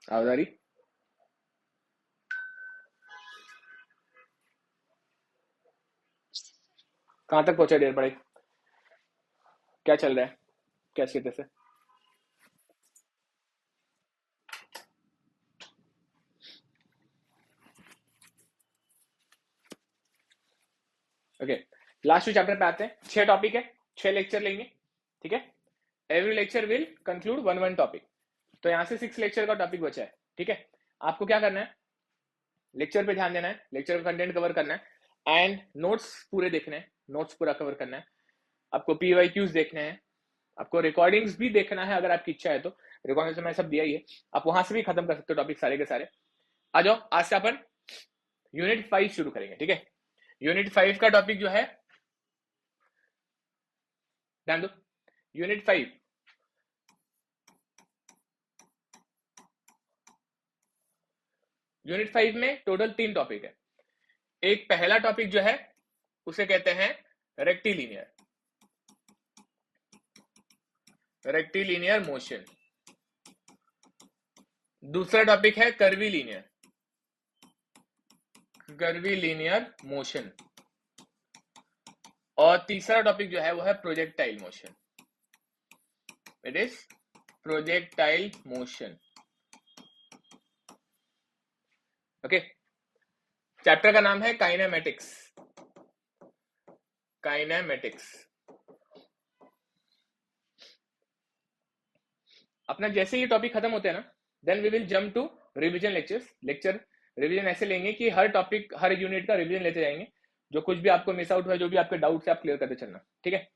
आवाज आ रही? कहाँ तक पहुंचा डेढ़ पढ़ाई? क्या चल रहा है? क्या स्टेटस है? ओके, लास्ट टू चैप्टर पे आते हैं। 6 टॉपिक है, 6 लेक्चर लेंगे, ठीक है। Every lecture will conclude one one topic. तो यहाँ से 6 लेक्चर का टॉपिक बचा है, ठीक है। आपको क्या करना है, लेक्चर पे ध्यान देना है, लेक्चर का कंटेंट कवर करना है एंड नोट्स पूरे देखने हैं, नोट्स पूरा कवर करना है। आपको PYQs देखने हैं, आपको रिकॉर्डिंग्स भी देखना है अगर आपकी इच्छा है तो। रिकॉर्डिंग्स में सब दिया ही है, आप वहां से भी खत्म कर सकते हो टॉपिक सारे के सारे। आ जाओ, आज से अपन यूनिट 5 शुरू करेंगे, ठीक है। यूनिट 5 का टॉपिक जो है, ध्यान दो, यूनिट 5 में टोटल 3 टॉपिक है। एक पहला टॉपिक जो है उसे कहते हैं रेक्टिलिनियर मोशन। दूसरा टॉपिक है कर्वीलिनियर मोशन। और तीसरा टॉपिक जो है वो है projectile motion. It is projectile motion. Okay, chapter का नाम है काइनेमेटिक्स। अपना जैसे ये टॉपिक खत्म होते हैं ना, then we will jump to revision lecture revision ऐसे लेंगे कि हर टॉपिक, हर यूनिट का रिवीजन लेते जाएंगे। जो कुछ भी आपको मिस आउट हुआ, जो भी आपके डाउट्स है, आप क्लियर करते चलना, ठीक है।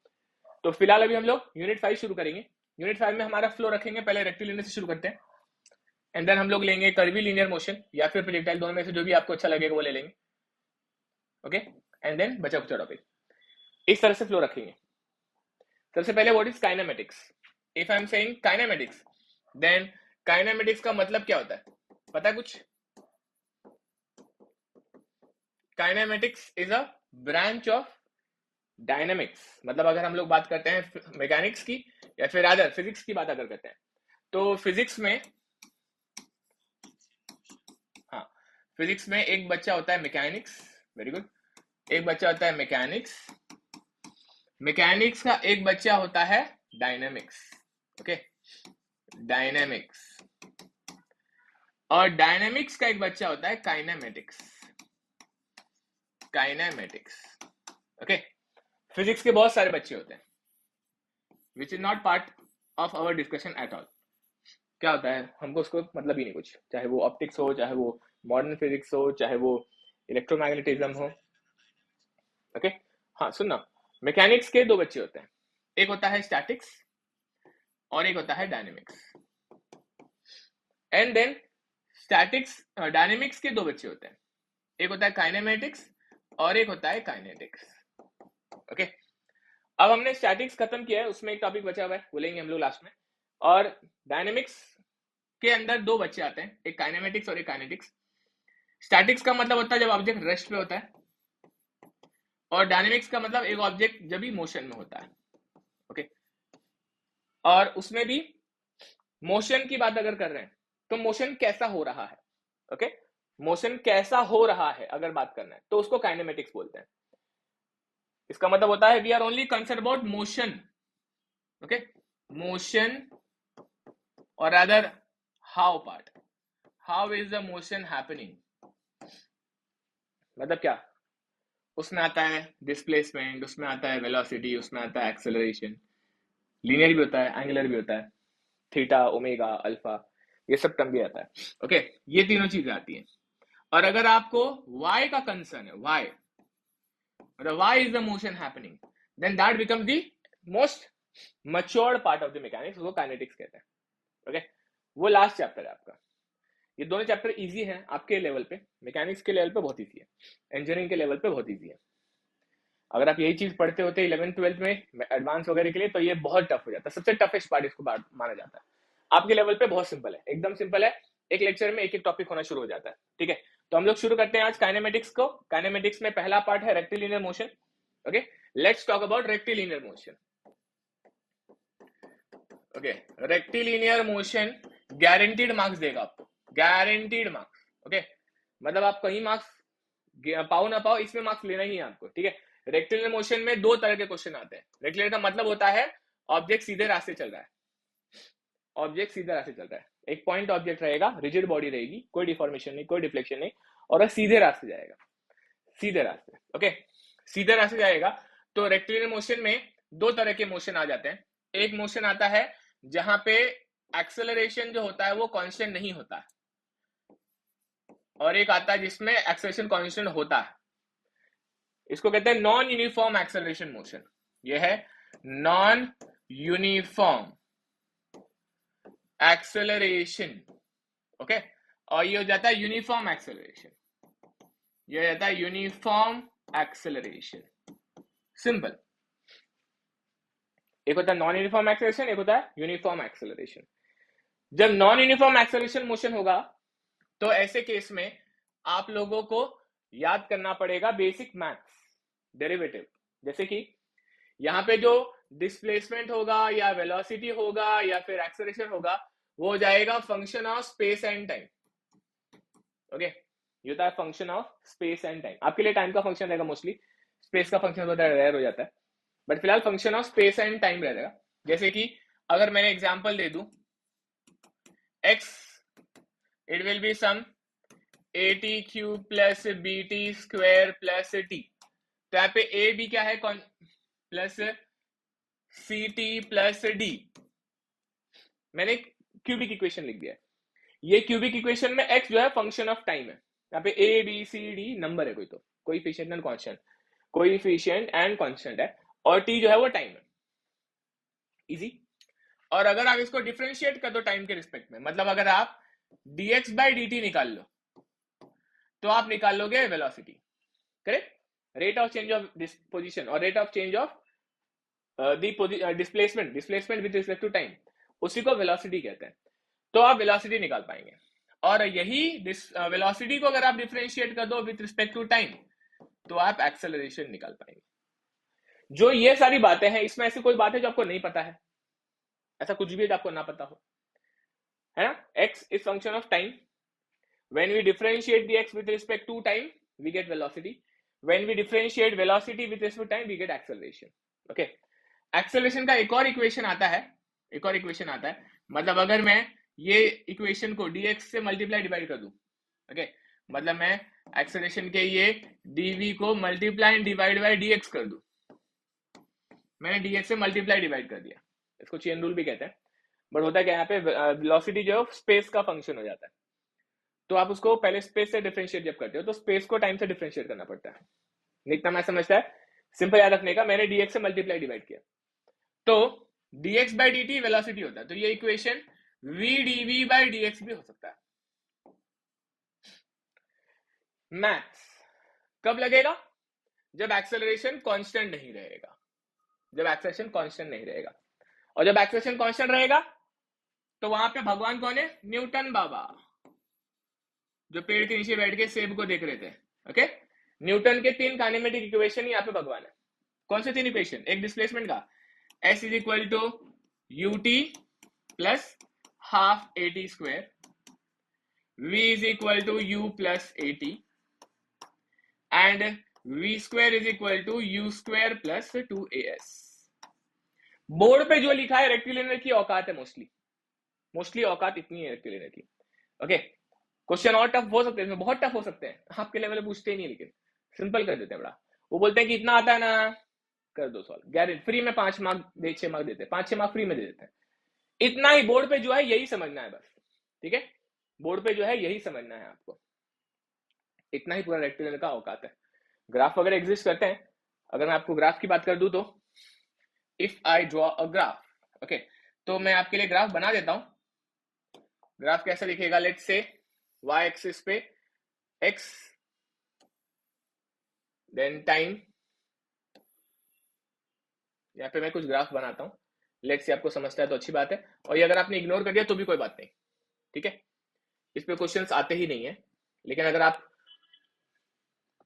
तो फिलहाल अभी हम लोग यूनिट 5 शुरू करेंगे। यूनिट 5 में हमारा फ्लो रखेंगे, पहले रेक्टिलिनियर से शुरू करते हैं एंड देन हम लोग लेंगे कर्वीलिनियर मोशन या फिर प्रोजेक्टाइल, दोनों में से जो भी आपको अच्छा लगेगा वो ले लेंगे। ओके, एंड देन बचा कुछ टॉपिक, इस तरह से फ्लो रखेंगे। सबसे पहले what is kinematics. If I am saying kinematics, then kinematics का मतलब क्या होता है, पता है कुछ? Kinematics is a branch of dynamics. मतलब अगर हम लोग बात करते हैं मैकेनिक्स की या फिर अदर फिजिक्स की बात अगर करते हैं, तो फिजिक्स में, हाँ, फिजिक्स में एक बच्चा होता है मैकेनिक्स, वेरी गुड, एक बच्चा होता है मैकेनिक्स। मैकेनिक्स का एक बच्चा होता है डायनेमिक्स। Okay, dynamics. और डायनेमिक्स का एक बच्चा होता है काइनेमेटिक्स। ओके, फिजिक्स के बहुत सारे बच्चे होते हैं, which is not part of our discussion at all. क्या होता है, हमको उसको मतलब ही नहीं कुछ, चाहे वो ऑप्टिक्स हो, चाहे वो मॉडर्न फिजिक्स हो, चाहे वो इलेक्ट्रोमैग्नेटिज्म हो। ओके, हाँ सुनना, मैकेनिक्स के 2 बच्चे होते हैं, एक होता है स्टैटिक्स और एक होता है dynamics. And then statics, dynamics के 2 बच्चे होते हैं, एक होता है काइनेमेटिक्स और एक होता है काइनेटिक्स। ओके, अब हमने स्टैटिक्स खत्म किया है, उसमें एक टॉपिक बचा हुआ है, वो लेंगे हम लोग लास्ट में। और डायनेमिक्स के अंदर 2 बच्चे आते हैं, एक काइनेमेटिक्स और एक काइनेटिक्स। स्टैटिक्स का मतलब होता है जब ऑब्जेक्ट रेस्ट पे होता है, और डायनेमिक्स का मतलब एक ऑब्जेक्ट जब भी मोशन में होता है। ओके, और उसमें भी मोशन की बात अगर कर रहे हैं तो मोशन कैसा हो रहा है। ओके, मोशन कैसा हो रहा है अगर बात करना है तो उसको काइनेमेटिक्स बोलते हैं। इसका मतलब होता है we are only concern about motion. Okay, motion और other how part, how is the motion happening. मतलब क्या, उसमें आता है डिस्प्लेसमेंट, उसमें आता है वेलोसिटी, उसमें आता है एक्सेलरेशन, लीनियर भी होता है, एंगुलर भी होता है, थीटा, ओमेगा, अल्फा, ये सब टर्म भी आता है। ओके, ये तीनों चीजें आती हैं। और अगर आपको y का कंसर्न है, y, मतलब y is the motion happening, then that becomes the most matured part of the mechanics, उसको काइनेटिक्स कहते हैं। ओके, वो लास्ट चैप्टर है आपका। ये दोनों चैप्टर इजी हैं आपके लेवल पे, मैकेनिक्स के लेवल पे बहुत इजी है, इंजीनियरिंग के लेवल पे बहुत इजी है। अगर आप यही चीज पढ़ते होते 11th-12th में एडवांस वगैरह के लिए, तो ये बहुत टफ हो जाता है, सबसे टफेस्ट पार्ट इसको माना जाता है। आपके लेवल पे बहुत सिंपल है, एकदम सिंपल है, एक लेक्चर में एक एक टॉपिक होना शुरू हो जाता है, ठीक है। तो हम लोग शुरू करते हैं आज काइनेमेटिक्स को। काइनेमेटिक्स में पहला पार्ट है rectilinear motion. Okay, let's talk about rectilinear motion. Okay, rectilinear motion guaranteed marks देगा आपको, गारंटीड मार्क्स। ओके, मतलब आप कहीं मार्क्स पाओ ना पाओ, इसमें मार्क्स लेना ही है आपको, ठीक है। रेक्टिलिनियर मोशन में दो तरह के क्वेश्चन आते हैं। रेक्टिलिनियर का मतलब होता है ऑब्जेक्ट सीधे रास्ते चल रहा है, ऑब्जेक्ट सीधे रास्ते चल रहा है, एक पॉइंट ऑब्जेक्ट रहेगा, रिजिड बॉडी रहेगी, कोई डिफॉर्मेशन नहीं, कोई डिफ्लेक्शन नहीं, और वह सीधे रास्ते जाएगा, सीधे रास्ते। ओके, सीधे रास्ते जाएगा। तो रेक्टिलिनियर मोशन में दो तरह के मोशन आ जाते हैं। एक मोशन आता है जहां पे एक्सेलरेशन जो होता है वो कांस्टेंट नहीं होता है, और एक आता है जिसमें एक्सेलरेशन कांस्टेंट होता है। इसको कहते हैं नॉन यूनिफॉर्म एक्सेलरेशन मोशन। यह है नॉन यूनिफॉर्म एक्सेलरेशन। ओके, और ये हो जाता है यूनिफॉर्म एक्सेलरेशन, ये हो जाता है यूनिफॉर्म एक्सेलरेशन। सिंपल। एक होता है नॉन यूनिफॉर्म एक्सेलरेशन, एक होता है यूनिफॉर्म एक्सेलरेशन। जब नॉन यूनिफॉर्म एक्सेलरेशन मोशन होगा तो ऐसे केस में आप लोगों को याद करना पड़ेगा बेसिक मैथ्स, डेरिवेटिव। जैसे कि यहां पे जो डिस्प्लेसमेंट होगा या वेलोसिटी होगा या फिर एक्सेलरेशन होगा वो हो जाएगा function of space and time. Okay, ये होता है function of space and time. आपके लिए टाइम का फंक्शन रहेगा मोस्टली, स्पेस का फंक्शन होता है, रेयर हो जाता है, बट फिलहाल function of space and time रहेगा। जैसे कि अगर मैंने एग्जांपल दे दूं x, it will be some at cube plus bt square plus t। तो यहाँ पे a b क्या है, प्लस ct प्लस d। मैंने क्यूबिक इक्वेशन लिख दिया है। ये क्यूबिक इक्वेशन में x जो है फंक्शन ऑफ टाइम है, यहाँ पे a b c d number है, कोई तो coefficient and constant, coefficient and constant है, और t जो है वो टाइम है। इजी। और अगर आप इसको डिफरेंशिएट कर दो टाइम के रिस्पेक्ट में, मतलब अगर आप dx बाई dt निकाल लो तो आप निकाल लोगे velocity, correct, rate of change of position और rate of change of displacement, displacement with respect to time, उसी को वेलोसिटी कहते हैं। तो आप वेलोसिटी निकाल पाएंगे, और यही वेलोसिटी को अगर आप डिफरेंशिएट कर दो विद रिस्पेक्ट टू टाइम तो आप एक्सेलरेशन निकाल पाएंगे। जो ये सारी बातें हैं, इसमें ऐसी कोई बात है जो आपको नहीं पता है? ऐसा कुछ भी आपको ना पता हो, है ना? x is function of time. When we differentiate the x with respect to time, we get velocity. When we differentiate velocity with respect to time, we get acceleration. Okay. Acceleration का एक और इक्वेशन आता है, एक और equation आता है, मतलब अगर मैं ये इक्वेशन को dx से मल्टीप्लाई डिवाइड कर दूं, ओके, मतलब मैं एक्सेलरेशन के ये dv को multiply and divide by dx कर दूं, मैंने dx से मल्टीप्लाई डिवाइड कर दिया, इसको चेन रूल भी कहते हैं, बट होता है क्या, यहाँ पे वेलोसिटी जो स्पेस का फंक्शन हो जाता है, तो आप उसको पहले स्पेस से डिफरेंशिएट जब करते हो तो स्पेस को टाइम से डिफरेंशिएट करना पड़ता है। इतना मैं समझता है, सिंपल याद रखने का, मैंने dx से मल्टीप्लाई डिवाइड किया, तो dx बाई dt वेलोसिटी होता है, तो ये equation v dv by dx भी हो सकता है। मैथ्स कब लगेगा? जब एक्सेलरेशन कांस्टेंट नहीं रहेगा, जब एक्सेलरेशन कांस्टेंट नहीं रहेगा, और जब एक्सेलरेशन कांस्टेंट रहेगा तो वहां पे भगवान कौन है? न्यूटन बाबा, जो पेड़ के नीचे बैठ के सेब को देख रहे थे। ओके, न्यूटन के तीन काइनेमेटिक इक्वेशन यहाँ पे भगवान है। कौन से तीन इक्वेशन? एक डिस्प्लेसमेंट का, s is equal to ut plus half at square, v is equal to u plus at, and v square is equal to u square plus 2as। Board पे जो लिखा है रेक्टिलिनियर की औकात है, मोस्टली औकात इतनी है रेक्टिलिनियर की। ओके, क्वेश्चन और टफ हो सकते हैं, बहुत टफ हो सकते हैं, आपके लेवल में पूछते ही नहीं, लेकिन सिंपल कर देते हैं बड़ा। वो बोलते हैं कि इतना आता है ना, कर दो सॉल्व, गारंटी, फ्री में 5 मार्क 6 मार्क देते हैं, 5-6 मार्क फ्री में दे देते हैं। इतना ही बोर्ड पे जो है यही समझना है बस, ठीक है, बोर्ड पे जो है यही समझना है आपको, इतना ही पूरा रेक्टिलिनियर का औकात है। ग्राफ वगैरह एग्जिस्ट करते हैं, अगर मैं आपको ग्राफ की बात कर दूं तो if I draw a graph, okay, तो मैं आपके लिए ग्राफ बना देता हूं। ग्राफ कैसा दिखेगा? लेट्स से y एक्सिस पे x, देन टाइम, यहाँ पे मैं कुछ ग्राफ बनाता हूँ, लेट्स से आपको समझता है तो अच्छी बात है, और ये अगर आपने इग्नोर कर दिया तो भी कोई बात नहीं, ठीक है, इस पे क्वेश्चंस आते ही नहीं है, लेकिन अगर आप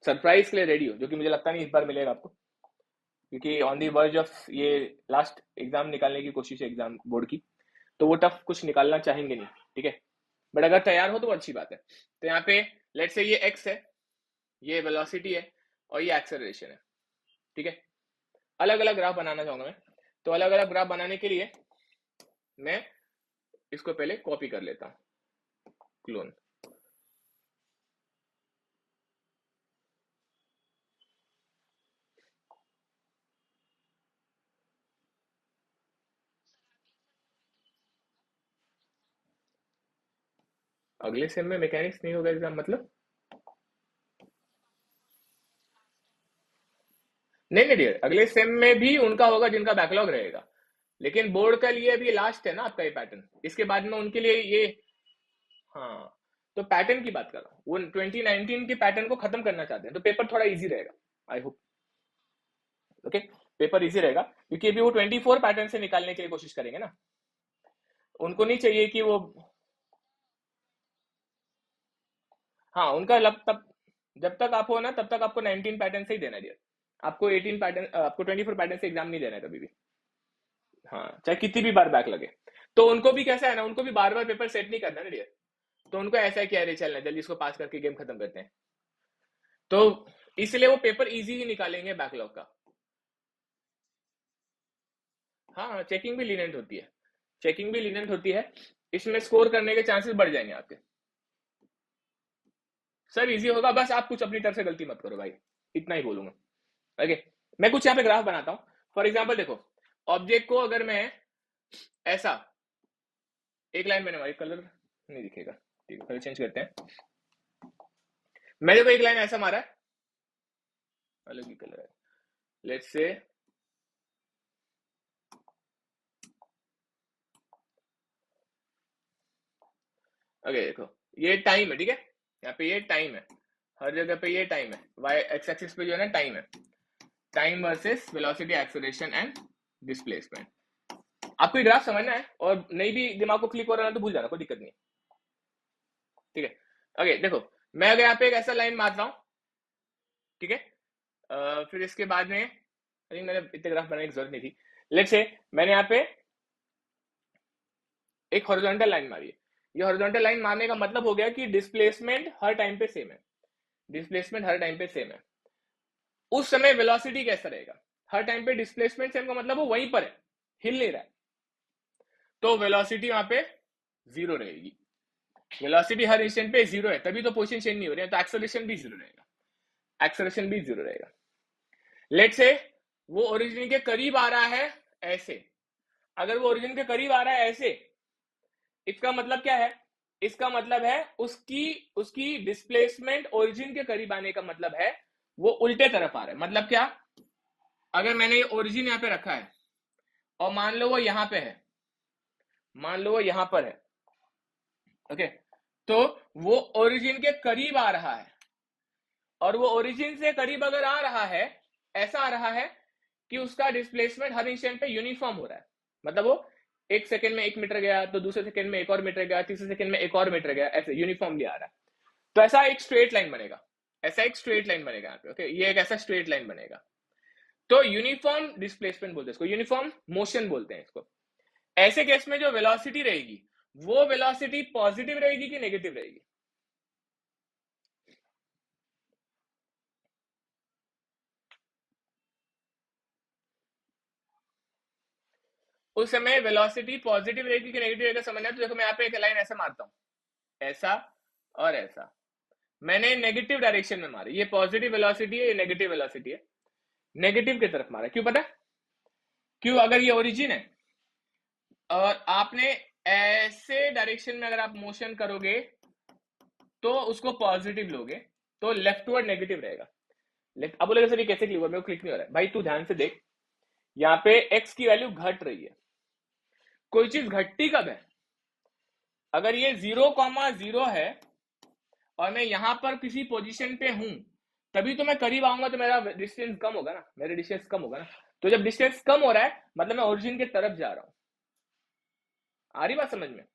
सरप्राइज के लिए रेडी हो, जो कि मुझे लगता नहीं इस बार मिलेगा आपको, क्योंकि ऑन दी वर्ज ऑफ ये लास्ट एग्जाम निकालने की कोशिश है एग्जाम बोर्ड की, तो वो टफ कुछ निकालना चाहेंगे नहीं, ठीक है, बट अगर तैयार हो तो वो अच्छी बात है। तो यहाँ पे लेट्स से ये एक्स है, ये वेलोसिटी है और ये एक्सेलरेशन है, ठीक है। अलग अलग ग्राफ बनाना चाहूंगा मैं, तो अलग अलग ग्राफ बनाने के लिए मैं इसको पहले कॉपी कर लेता हूं, क्लोन। अगले सेम में मैकेनिक्स नहीं होगा एग्जाम मतलब? नहीं नहीं डियर, अगले सेम में भी उनका होगा जिनका बैकलॉग रहेगा, लेकिन बोर्ड का लिए अभी लास्ट है ना आपका ये पैटर्न, इसके बाद में उनके लिए ये। हाँ, तो पैटर्न की बात कर रहा हूँ, वो 2019 के पैटर्न को खत्म करना चाहते हैं, तो पेपर थोड़ा इजी रहेगा, I hope. Okay, paper easy रहेगा क्योंकि अभी वो 24 पैटर्न से निकालने के लिए कोशिश करेंगे ना, उनको नहीं चाहिए कि वो। हाँ, उनका लग तब, जब तक आप हो ना तब तक आपको 19 पैटर्न से ही देना है, आपको 18 पैटर्न, आपको 24 पैटर्न से एग्जाम नहीं देना है कभी भी। हाँ, चाहे कितनी भी बार बैक लगे। तो उनको भी कैसा है ना, उनको भी बार बार पेपर सेट नहीं करना ना डियर, तो उनको ऐसा है कि अरे चलना जल्दी इसको पास करके गेम खत्म करते हैं, तो इसलिए वो पेपर इजी ही निकालेंगे बैकलॉग का। हाँ, चेकिंग भी लीनेंट होती है, चेकिंग भी लीनेंट होती है, इसमें स्कोर करने के चांसेस बढ़ जाएंगे आपके। सर इजी होगा, बस आप कुछ अपनी तरफ से गलती मत करो भाई, इतना ही बोलूंगा। ओके, मैं कुछ यहाँ पे ग्राफ बनाता हूँ। फॉर एग्जाम्पल देखो, ऑब्जेक्ट को अगर मैं ऐसा एक लाइन में, हमारी कलर नहीं दिखेगा, ठीक है कलर चेंज करते हैं। मैंने को एक लाइन ऐसा मारा है, अलग ही कलर है, लेट्स से ओके देखो, ये टाइम है, ठीक है, यहाँ पे ये टाइम है, हर जगह पे ये टाइम है, वाई एक्स एक्सिस पे जो है ना टाइम है, time versus velocity acceleration and displacement. आपको ये ग्राफ समझना है, और नहीं भी दिमाग को क्लिक हो रहा है तो भूल जाना, कोई दिक्कत नहीं, ठीक है। ओके देखो, मैं अगर यहाँ पे एक ऐसा लाइन मारता हूँ, ठीक है, फिर इसके बाद में आई थिंक मैंने इतने ग्राफ बनाने की जरूरत नहीं थी। लेट्स से मैंने यहाँ पे एक हॉरिजॉन्टल लाइन मारी है, ये हॉरिजॉन्टल लाइन मारने का मतलब हो गया कि डिस्प्लेसमेंट हर टाइम पे सेम है, डिस्प्लेसमेंट हर टाइम पे सेम है। उस समय वेलोसिटी कैसा रहेगा, हर टाइम पे डिस्प्लेसमेंट सेम का मतलब वो वहीं पर है, हिल नहीं रहा है, तो वेलोसिटी वहां पे जीरो रहेगी। वेलोसिटी हर इंस्टेंट पे जीरो है, तभी तो पोजीशन चेंज नहीं हो रही है, तो एक्सेलरेशन भी जीरो रहेगा, एक्सेलरेशन भी जीरो रहेगा। लेट से वो ओरिजिन के करीब आ रहा है ऐसे, अगर वो ओरिजिन के करीब आ रहा है ऐसे, इसका मतलब क्या है, इसका मतलब है उसकी उसकी डिस्प्लेसमेंट ओरिजिन के करीब आने का मतलब है वो उल्टे तरफ आ रहा है। मतलब क्या, अगर मैंने ये ओरिजिन यहाँ पे रखा है और मान लो वो यहाँ पे है, मान लो वो यहाँ पर है, ओके, तो वो ओरिजिन के करीब आ रहा है, और वो ओरिजिन से करीब अगर आ रहा है, ऐसा आ रहा है कि उसका डिस्प्लेसमेंट हर इंस्टेंट पे यूनिफॉर्म हो रहा है, मतलब वो एक सेकंड में 1 मीटर गया, तो दूसरे सेकंड में 1 और मीटर गया, तीसरे सेकंड में 1 और मीटर गया, ऐसे यूनिफॉर्मली आ रहा है। तो ऐसा एक स्ट्रेट लाइन बनेगा, ऐसा एक स्ट्रेट लाइन बनेगा यहाँ पे, ओके, ये एक ऐसा स्ट्रेट लाइन बनेगा, तो यूनिफॉर्म डिस्प्लेसमेंट बोलते हैं इसको, यूनिफॉर्म मोशन बोलते हैं इसको। ऐसे केस में जो वेलोसिटी रहेगी, वो वेलोसिटी पॉजिटिव रहेगी कि नेगेटिव रहेगी? उस समय वेलोसिटी पॉजिटिव रहेगी कि नेगेटिव रहेगा, समझना है। तो देखो मैं यहाँ पे एक लाइन ऐसा मारता हूं, ऐसा और ऐसा, मैंने नेगेटिव डायरेक्शन में मारा, ये पॉजिटिव वेलोसिटी है, ये नेगेटिव वेलोसिटी है, नेगेटिव की तरफ मारा, क्यों पता? क्यों, अगर ये ओरिजिन है और आपने ऐसे डायरेक्शन में अगर आप मोशन करोगे तो उसको पॉजिटिव लोगे, तो लेफ्टवर्ड नेगेटिव रहेगा। अब बोलेगा सर ये कैसे क्लिक हुआ, मेरे को क्लिक नहीं हो रहा है। भाई तू ध्यान से देख, यहाँ पे एक्स की वैल्यू घट रही है, कोई चीज घटती कब है, अगर ये 0,0 है और मैं यहां पर किसी पोजीशन पे हूं, तभी तो मैं करीब आऊंगा, तो मेरा डिस्टेंस कम होगा ना, मेरा डिस्टेंस कम होगा ना। तो जब डिस्टेंस कम हो रहा है मतलब मैं ओरिजिन के तरफ जा रहा हूं, आ रही बात समझ में?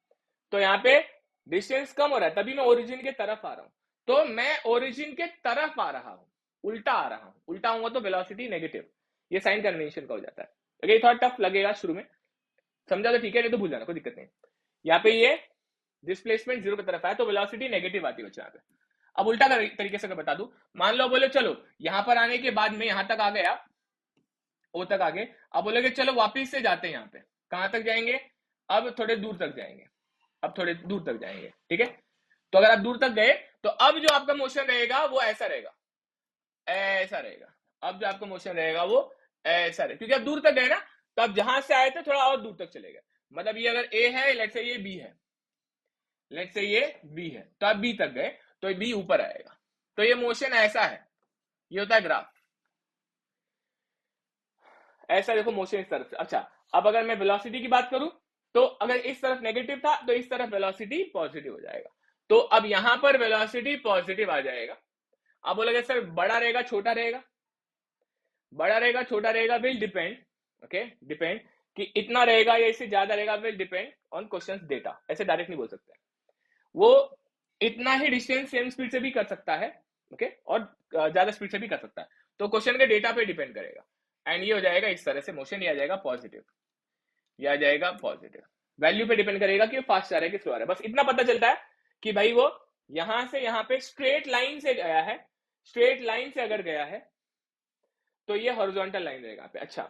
तो यहाँ पे डिस्टेंस कम हो रहा है, तभी मैं ओरिजिन के तरफ आ रहा हूं, तो मैं ओरिजिन के तरफ आ रहा हूं, उल्टा आ रहा हूं, उल्टा होगा तो वेलोसिटी नेगेटिव, ये साइन कन्वेंशन का हो जाता है। ओके, थोड़ा टफ लगेगा शुरू में, समझा तो ठीक है, नहीं तो भूल जाना, कोई दिक्कत नहीं। यहाँ पे ये डिस्प्लेसमेंट जीरो की तरफ आया तो वेलोसिटी नेगेटिव आती है बच्चों यहाँ पे। अब उल्टा तरीके से अगर बता दूं, मान लो बोले चलो यहां पर आने के बाद में यहां तक आ गया, ओ तक आ गए, अब बोलोगे चलो वापिस से जाते हैं यहाँ पे, कहां तक जाएंगे, अब थोड़े दूर तक जाएंगे, अब थोड़े दूर तक जाएंगे, ठीक है। तो अगर आप दूर तक गए तो अब जो आपका मोशन रहेगा वो ऐसा रहेगा, ऐसा रहेगा। अब जो आपका मोशन रहेगा वो ऐसा रहेगा, क्योंकि आप दूर तक गए ना, तो आप जहां से आए थे थोड़ा और दूर तक चले गए। मतलब ये अगर ए है, लेट से ये बी है, लेट से ये बी है, तो आप बी तक गए तो बी ऊपर आएगा। तो ये मोशन ऐसा है, ये होता है ग्राफ। ऐसा देखो मोशन इस तरफ से। अच्छा, अब अगर मैं वेलोसिटी की बात करूं तो अगर इस तरफ नेगेटिव था तो इस तरफ वेलोसिटी पॉजिटिव हो जाएगा। तो अब यहां पर वेलोसिटी पॉजिटिव आ जाएगा। अब बोलोगे सर बड़ा रहेगा छोटा रहेगा, बड़ा रहेगा छोटा रहेगा, विल डिपेंड, ओके, डिपेंड कि इतना रहेगा या इससे ज्यादा रहेगा, will depend on questions data. ऐसे डायरेक्ट नहीं बोल सकते, वो इतना ही डिस्टेंस सेम स्पीड से भी कर सकता है, ओके, और ज्यादा स्पीड से भी कर सकता है। तो क्वेश्चन के डेटा पे डिपेंड करेगा। एंड ये हो जाएगा इस तरह से मोशन, ये आ जाएगा पॉजिटिव, ये आ जाएगा पॉजिटिव। वैल्यू पे डिपेंड करेगा कि फास्ट जा रहा है कि स्लो आ रहा है। बस इतना पता चलता है कि भाई वो यहां से यहां पे स्ट्रेट लाइन से गया है, स्ट्रेट लाइन से अगर गया है तो ये हॉरिजॉन्टल लाइन रहेगा पे। अच्छा,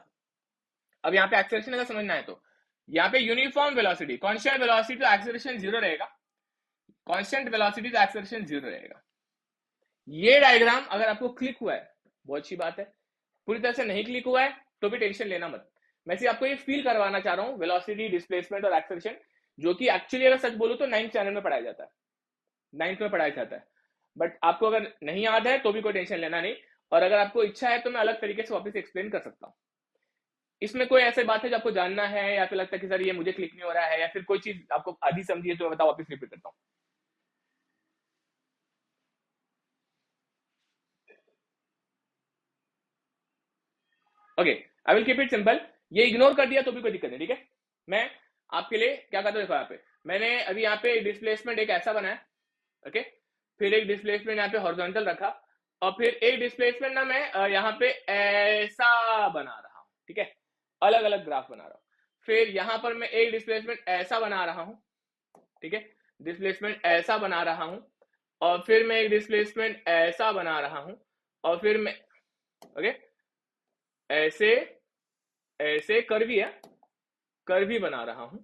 अब यहाँ पे एक्सेलरेशन अगर समझना है तो यहाँ पे यूनिफॉर्म वेलोसिटी, कांस्टेंट वेलोसिटी तो एक्सेलरेशन जीरो रहेगा, कांस्टेंट वेलोसिटी तो एक्सेलरेशन जीरो रहेगा। ये डायग्राम अगर आपको क्लिक हुआ है बहुत अच्छी बात है, पूरी तरह से नहीं क्लिक हुआ है तो भी टेंशन लेना मत। मैं सिर्फ आपको ये फील करवाना चाह रहा हूँ वेलोसिटी, डिस्प्लेसमेंट और एक्सेलरेशन, जो कि एक्चुअली अगर सच बोलूं तो 9th चैनल में पढ़ाया जाता है, 9th में पढ़ाया जाता है। बट आपको अगर नहीं याद है तो भी कोई टेंशन लेना नहीं, और अगर आपको इच्छा है तो मैं अलग तरीके से वापस एक्सप्लेन कर सकता हूँ। इसमें कोई ऐसी बात है जो आपको जानना है या फिर लगता है कि सर ये मुझे क्लिक नहीं हो रहा है, या फिर कोई चीज आपको आधी समझी है तो मैं बताओ, वापस रिपीट करता हूँ। Okay, I will keep it simple. ये इग्नोर कर दिया तो भी कोई दिक्कत नहीं, ठीक है। मैं आपके लिए क्या करता हूँ, देखो यहाँ पे मैंने अभी यहाँ पे डिस्प्लेसमेंट एक ऐसा बनाया, ओके, फिर एक डिस्प्लेसमेंट यहाँ पे हॉरिजॉन्टल रखा, और फिर एक डिस्प्लेसमेंट ना मैं यहाँ पे ऐसा बना रहा हूँ, ठीक है, अलग अलग ग्राफ बना रहा हूँ। फिर यहाँ पर मैं एक डिस्प्लेसमेंट ऐसा बना रहा हूँ, ठीक है, डिस्प्लेसमेंट ऐसा बना रहा हूँ, और फिर मैं एक डिस्प्लेसमेंट ऐसा बना रहा हूँ, और फिर मैं ओके ऐसे ऐसे कर्वी है, कर्वी बना रहा हूं,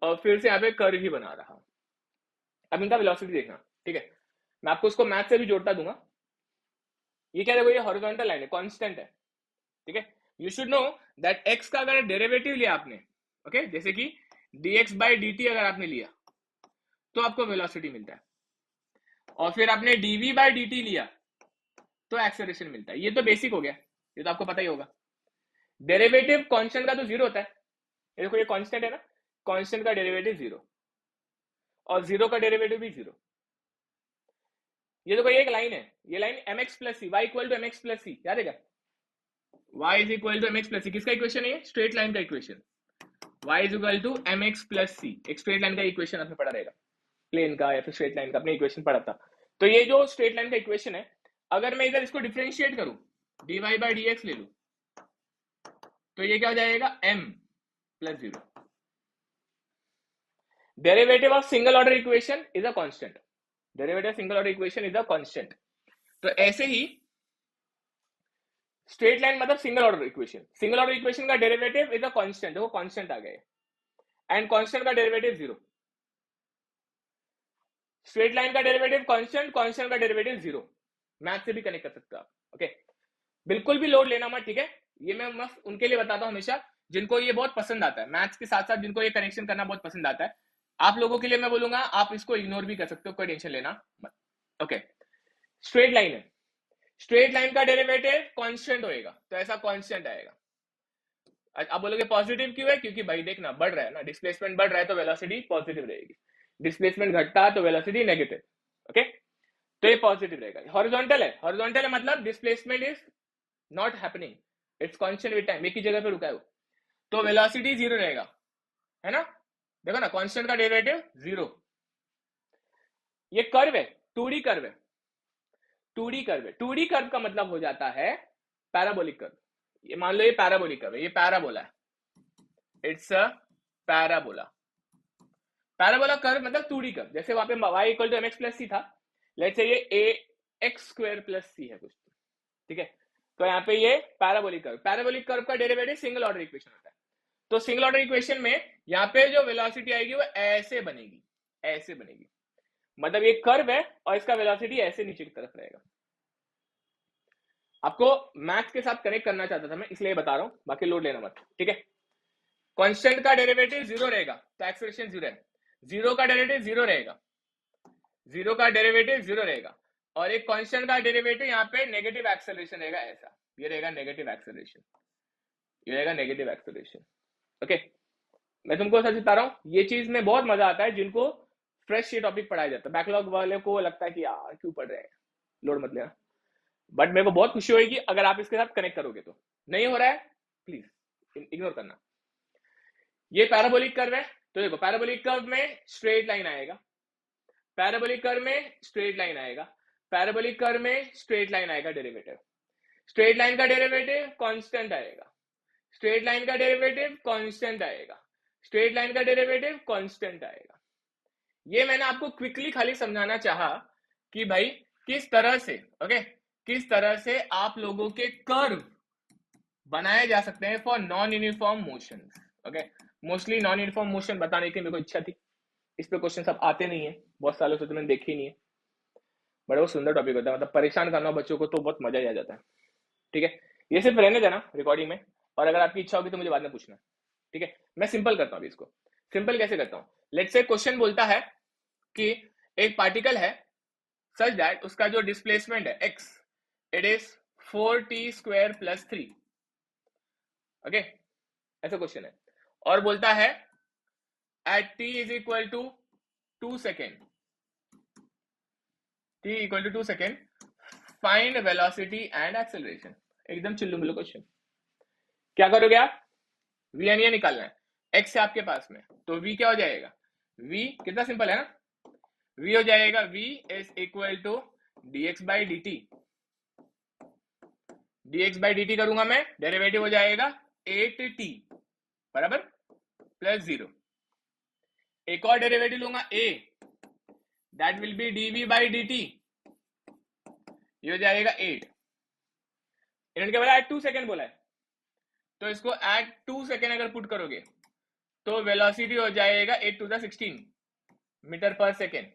और फिर से यहाँ पे कर्वी बना रहा हूं। अब इनका वेलोसिटी देखना, ठीक है, मैं आपको उसको मैथ से भी जोड़ता दूंगा। ये क्या देखो, ये हॉरिजॉन्टल लाइन है, कांस्टेंट है, ठीक है। You should know that x का अगर डेरिवेटिव लिया आपने, ओके, जैसे कि dx बाई dt अगर आपने लिया तो आपको वेलोसिटी मिलता है, और फिर आपने dv बाई dt लिया तो एक्सेलरेशन मिलता है। ये तो बेसिक हो गया, ये तो आपको पता ही होगा। डेरिवेटिव कांस्टेंट का तो जीरो होता है, ये देखो ये कांस्टेंट है ना, कांस्टेंट का डेरिवेटिव जीरो, और जीरो का डेरिवेटिव भी जीरो। ये देखो ये एक लाइन है, ये line mx plus C, y equal to mx plus C, याद है क्या, y is equal to mx plus C, किसका इक्वेशन है ये, स्ट्रेट लाइन का equation, y is equal to mx plus C, एक स्ट्रेट लाइन का इक्वेशन आपने पढ़ा रहेगा, प्लेन का या फिर स्ट्रेट लाइन का अपने इक्वेशन पढ़ा था। तो ये जो स्ट्रेट लाइन का इक्वेशन है, अगर मैं इधर इसको डिफरेंशिएट करूं, dy बाई dx ले लूं, तो ये क्या हो जाएगा, m plus zero. Derivative of single order equation is a constant, derivative single order equation is a constant. तो ऐसे ही स्ट्रेट लाइन मतलब single order equation, single order equation का डेरिवेटिव इज अ कांस्टेंट, देखो कांस्टेंट आ गए, and constant का derivative zero. Straight line का derivative constant, constant का derivative zero. Math से भी कनेक्ट कर सकते हो आप, ओके। बिल्कुल भी लोड लेना मत, ठीक है, ये मैं मस्त उनके लिए बताता हूं हमेशा जिनको ये बहुत पसंद आता है, मैथ्स के साथ साथ जिनको ये कनेक्शन करना बहुत पसंद आता है। आप लोगों के लिए मैं बोलूंगा आप इसको इग्नोर भी कर सकते हो, कोई टेंशन लेना मत, ओके। स्ट्रेट लाइन है, स्ट्रेट लाइन का डेरिवेटिव कांस्टेंट होएगा, तो ऐसा कांस्टेंट आएगा। आप बोलोगे पॉजिटिव क्यों है, क्योंकि भाई देखना बढ़ रहा है ना, डिस्प्लेसमेंट बढ़ रहा है तो वेलोसिटी पॉजिटिव रहेगी, डिस्प्लेसमेंट घटता है तो वेलोसिटी नेगेटिव, ओके। तो ये पॉजिटिव रहेगा। हॉरिजॉन्टल है, हॉरिजॉन्टल है मतलब displacement is not happening, it's constant with time, एक ही जगह पे रुका है वो, तो वेलोसिटी जीरो रहेगा, है ना। देखो ना, कांस्टेंट का डेरिवेटिव जीरो। ये कर्व है, 2D कर्व है, 2D कर्व है, 2D कर्व का मतलब हो जाता है पैराबोलिक कर्व। ये मान लो ये पैराबोलिक कर्व है, ये पैराबोला है, it's a parabola. Parabola curve मतलब 2D कर्व, जैसे वहां पे y equal to mx plus C था, लेट्स से ये ax स्क्वायर प्लस सी है कुछ, ठीक है। तो यहाँ पे ये पैराबोलिक कर्व का डेरिवेटिव सिंगल ऑर्डर इक्वेशन होता है। तो सिंगल ऑर्डर इक्वेशन में यहाँ पे जो वेलोसिटी आएगी वो ऐसे बनेगी, ऐसे बनेगी, मतलब ये कर्व है और इसका वेलोसिटी ऐसे नीचे की तरफ रहेगा। आपको मैथ्स के साथ कनेक्ट करना चाहता था मैं, इसलिए बता रहा हूं, बाकी लोड लेना मत, ठीक है। कांस्टेंट का डेरिवेटिव 0 रहेगा तो एक्सेलरेशन 0 है, 0 का डेरिवेटिव 0 रहेगा, 0 का डेरिवेटिव 0 रहेगा, और एक कांस्टेंट का डेरिवेटिव यहाँ पे नेगेटिव एक्सेलरेशन रहेगा, ऐसा ये रहेगा नेगेटिव एक्सेलरेशन, ये रहेगा नेगेटिव एक्सेलरेशन। ओके, मैं तुमको सच बता रहा हूँ, ये चीज में बहुत मजा आता है जिनको फ्रेश ये टॉपिक पढ़ाया जाता है। बैकलॉग वाले को लगता है कि यार क्यों पढ़ रहे हैं, लोड मत लेना, बट मेरे को बहुत खुशी होगी अगर आप इसके साथ कनेक्ट करोगे। तो नहीं हो रहा है प्लीज इग्नोर करना। ये पैराबोलिक कर्व है, तो देखो पैराबोलिक कर्व में स्ट्रेट लाइन आएगा, पैराबोलिक कर्व में स्ट्रेट लाइन आएगा, पैराबोलिक कर्व में स्ट्रेट लाइन आएगा, डेरिवेटिव स्ट्रेट लाइन का डेरिवेटिव कांस्टेंट आएगा, स्ट्रेट लाइन का डेरिवेटिव कांस्टेंट आएगा, स्ट्रेट लाइन का डेरिवेटिव कांस्टेंट आएगा। ये मैंने आपको क्विकली खाली समझाना चाहा कि भाई किस तरह से, ओके, किस तरह से आप लोगों के कर्व बनाए जा सकते हैं for non uniform motion. Okay, mostly non uniform motion बताने की मेरे को इच्छा थी, इस पे क्वेश्चन सब आते नहीं है, बहुत सालों से तो मैंने देखे ही नहीं है, बड़ा वो सुंदर टॉपिक होता है, मतलब परेशान करना बच्चों को तो बहुत मजा ही आ जाता है, ठीक है। ये सिर्फ रहने देना रिकॉर्डिंग में, और अगर आपकी इच्छा होगी तो मुझे बाद में पूछना, ठीक है। मैं सिंपल करता हूँ इसको, सिंपल कैसे करता हूँ, लेट्स से क्वेश्चन बोलता है कि एक पार्टिकल है सच दैट उसका जो डिस्प्लेसमेंट है x, it is 4t square plus 3, okay, ऐसा क्वेश्चन है, और बोलता है at t is equal to 2 second, t equal to 2 second, find velocity and acceleration. एकदम चिल्लू मिल्लू क्वेश्चन। क्या करोगे आप, v एंड ये निकालना है, x है आपके पास में, तो v क्या हो जाएगा, v कितना सिंपल है ना, v हो जाएगा v is equal to dx by dt, dx by dt करूंगा मैं, डेरिवेटिव हो जाएगा 8t बराबर प्लस 0, एक और डेरिवेटिव लूंगा a, that will be dv by dt, ये हो जाएगा 8, इन्होंने क्या बोला, एट 2 सेकेंड बोला है, तो इसको एट 2 सेकेंड अगर पुट करोगे तो वेलोसिटी हो जाएगा 8 to the 16 metre per second,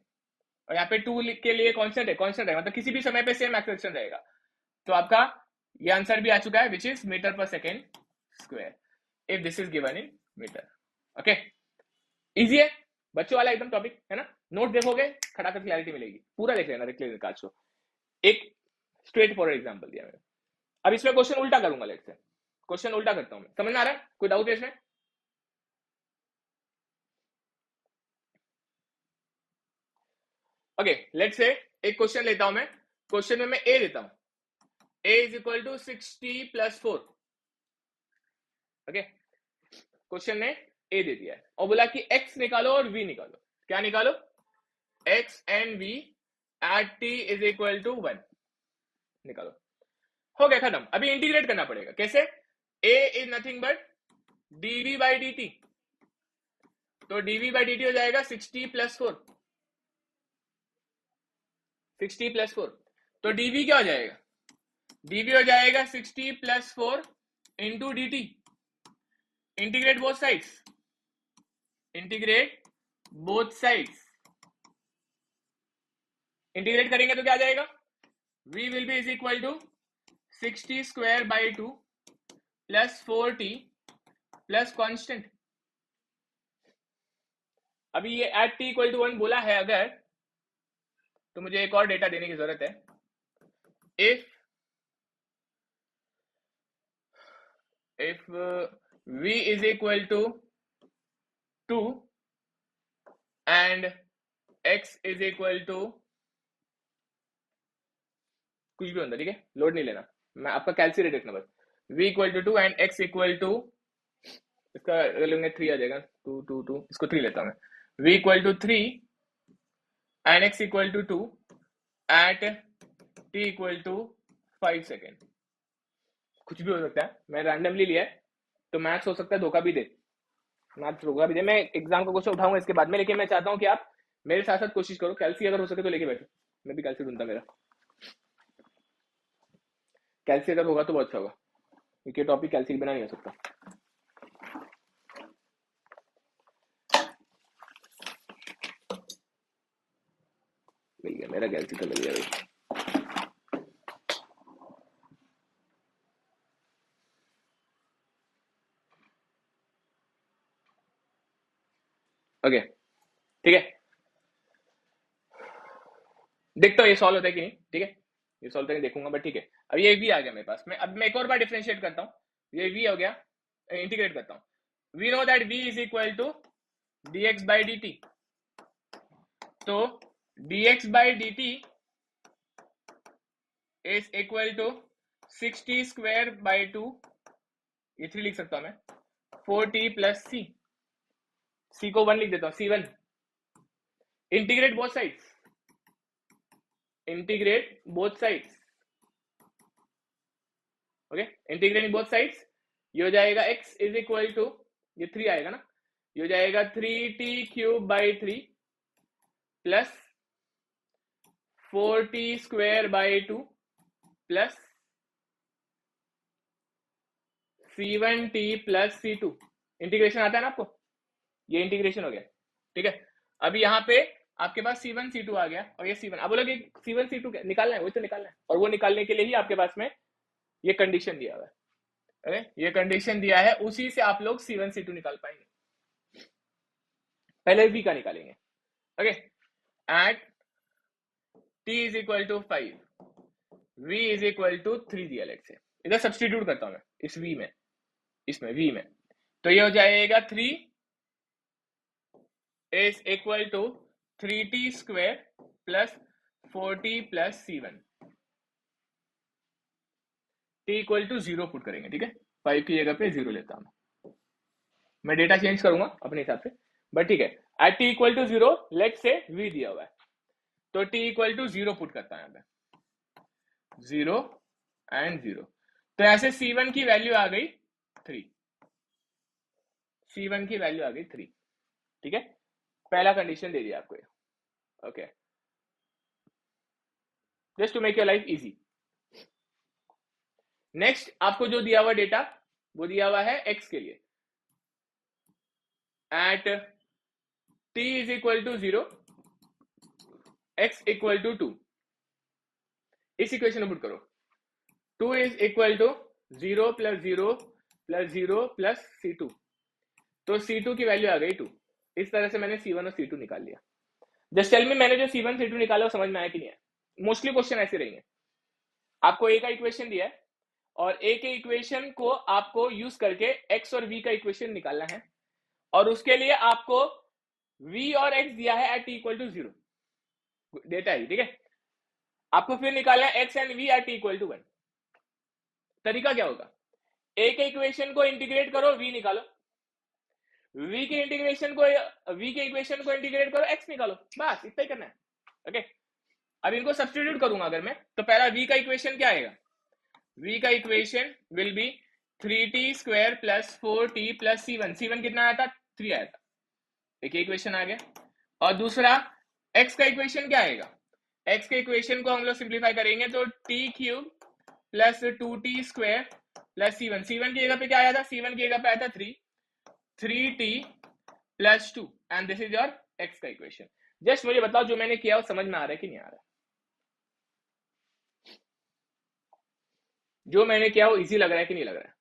और यहाँ पे 2 के लिए कांस्टेंट है, कांस्टेंट है मतलब किसी भी समय पे सेम एक्सेलरेशन रहेगा, तो आपका ये आंसर भी आ चुका है, which is metre per second square, if this is given in metre. Okay, easy है बच्चों वाला एकदम टॉपिक है ना, नोट देखोगे खटाखट क्लैरिटी मिलेगी, पूरा देख लेना क्लियर काज को। एक स्ट्रेट फॉरवर्ड एग्जांपल दिया मैंने, अब इसमें क्वेश्चन उल्टा करूंगा, लेट्स से क्वेश्चन उल्टा करता हूं मैं, समझ में आ रहा है, कोई डाउट है इसमें? ओके, लेट्स से एक क्वेश्चन लेता हूं मैं, क्वेश्चन में मैं ए देता हूं, a is equal to 60 plus 4, okay, question ने a दे दिया है और बोला कि x निकालो और v निकालो, क्या निकालो, x and v at t is equal to 1 निकालो, हो गया खत्म। अभी इंटीग्रेट करना पड़ेगा, कैसे, a is nothing but dv by dt, तो dv बाई dt हो जाएगा 60 प्लस 4, 60 प्लस 4, तो dv क्या हो जाएगा, dv हो जाएगा 60 plus 4 into dt, integrate both sides, integrate both sides, integrate करेंगे तो क्या आ जाएगा, v will be is equal to 60 square by 2 plus 4t plus constant. अभी ये एट t इक्वल टू 1 बोला है अगर, तो मुझे एक और डेटा देने की जरूरत है, if v is equal to 2 and x is equal to कुछ भी होता, ठीक है, लोड नहीं लेना, मैं आपका कैलकुलेट रखना बस, v equal to 2 and x equal to, इसका लेंगे 3 आ जाएगा, 2 2 2, इसको 3 लेता हूं मैं, v equal to 3 and x equal to 2 at t equal to 5 second, कुछ भी हो सकता है, मैं रैंडमली लिया है तो मैथ्स हो सकता है धोखा भी दे, मैथ्स होगा भी, मैं एग्जाम का क्वेश्चन उठाऊंगा इसके बाद में, लेकिन मैं चाहता हूँ कि आप मेरे साथ साथ कोशिश करो, कैल्सी अगर हो सके तो लेके बैठो, मैं भी कैल्सी ढूंढता, मेरा कैल्सी अगर होगा तो बहुत अच्छा होगा, क्योंकि टॉपिक कैल्सी के बिना नहीं हो सकता। मिल गया मेरा कैल्सी, तो मिल गया भाई। ओके ठीक है, देखता हूँ ये सॉल्व होता है कि नहीं, ठीक है ये सॉल्व करके देखूंगा, बट ठीक है। अब ये v आ गया मेरे पास में, अब मैं एक और बार डिफरेंशिएट करता हूँ, ये v हो गया, इंटीग्रेट करता हूँ। We know that v is equal to dx by dt, तो dx by dt is equal to 60 square by 2, ये 3 लिख सकता हूं मैं, 4t प्लस c को 1 लिख देता हूं, c1। Integrate both sides, integrate both sides, okay, integrating both sides, ये हो जाएगा x इज इक्वल टू, ये 3 आएगा ना, ये हो जाएगा 3t cube by 3 plus 4t square by 2 plus c1t plus c2। Integration आता है ना आपको, ये इंटीग्रेशन हो गया, ठीक है। अभी यहाँ पे आपके पास c1 c2 आ गया, और ये c1, अब बोलोगे c1 c2 निकालना है, वही तो निकालना है, और वो निकालने के लिए ही आपके पास में ये कंडीशन दिया हुआ है, ये कंडीशन दिया है, उसी से आप लोग c1 c2 निकाल पाएंगे। पहले v का निकालेंगे, okay, at t is equal to 5, v is equal to 3 दिया, लेट से इधर सब्सटीट्यूट करता हूं मैं इस v में, इसमें v में, तो ये हो जाएगा 3 is equal to 3t square plus 4t plus c1, t equal to 0 put करेंगे, ठीक है, 5 की जगह पे 0 लेता हूं मैं, डेटा चेंज करूंगा अपने हिसाब से, बट ठीक है। At t equal to 0, let से v दिया हुआ है, तो t इक्वल टू 0 पुट करता है यहाँ पे, 0 एंड 0, तो ऐसे c1 की वैल्यू आ गई 3, c1 की वैल्यू आ गई 3, ठीक है, पहला कंडीशन दे दिया आपको, okay, just to make your life easy. Next आपको जो दिया हुआ डेटा, वो दिया हुआ है x के लिए, at t is equal to 0, x equal to 2, इस इक्वेशन में पुट करो, 2 is equal to 0 plus 0 plus 0 plus c2, तो c2 की वैल्यू आ गई 2, इस तरह से मैंने c1 और c2 निकाल लिया। जस्ट टेल मी मैंने जो c1 c2 निकाला वो समझ में आया कि नहीं है। मोस्टली क्वेश्चन ऐसे रहेंगे, आपको a का इक्वेशन दिया है, और a के इक्वेशन को आपको यूज करके x और v का इक्वेशन निकालना है, और उसके लिए आपको v और x दिया है at t equal to 0, data है, ठीक है। आपको फिर निकालना है x and v at t equal to 1। तरीका क्या होगा, a के इक्वेशन को इंटीग्रेट करो, v निकालो, v के इक्वेशन को इंटीग्रेट करो, x निकालो, बस इतना ही करना है, ओके। अब इनको सब्स्टिट्यूट करूंगा अगर मैं, तो पहला v का इक्वेशन क्या आएगा, v का equation will be 3t square plus 4t plus c1 कितना आया था, 3 आया था, एक इक्वेशन आ गया। और दूसरा x का इक्वेशन क्या आएगा, x के इक्वेशन को हम लोग सिंप्लीफाई करेंगे, तो t cube plus 2t square plus c1 की जगह पे क्या आया था, c1 की जगह पे आया था 3t plus 2, and this is your x का इक्वेशन। जस्ट मुझे बताओ जो मैंने किया वो समझ में आ रहा है कि नहीं आ रहा है, जो मैंने किया वो इजी लग रहा है कि नहीं लग रहा है।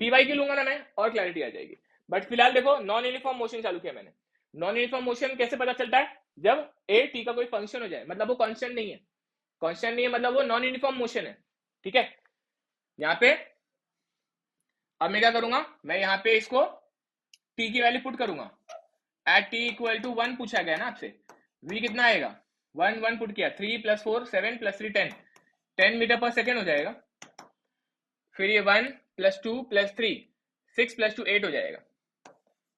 पीवाई की लूंगा ना मैं, और क्लैरिटी आ जाएगी, बट फिलहाल देखो नॉन यूनिफॉर्म मोशन चालू किया मैंने। नॉन यूनिफॉर्म मोशन कैसे पता चलता है, जब ए टी का कोई फंक्शन हो जाए, मतलब वो कांस्टेंट नहीं है, कांस्टेंट नहीं है मतलब वो नॉन यूनिफॉर्म मोशन है, ठीक है। यहाँ पे अब मैं क्या करूंगा, मैं यहाँ पे इसको टी की वैल्यू पुट करूंगा, एट टी इक्वल टू 1 पूछा गया ना आपसे, v कितना आएगा, 1 पुट किया, 3 plus 4 7 plus 3 10 metre per second हो जाएगा, फिर ये 1 प्लस 2 प्लस 3 6 प्लस 2 8 हो जाएगा,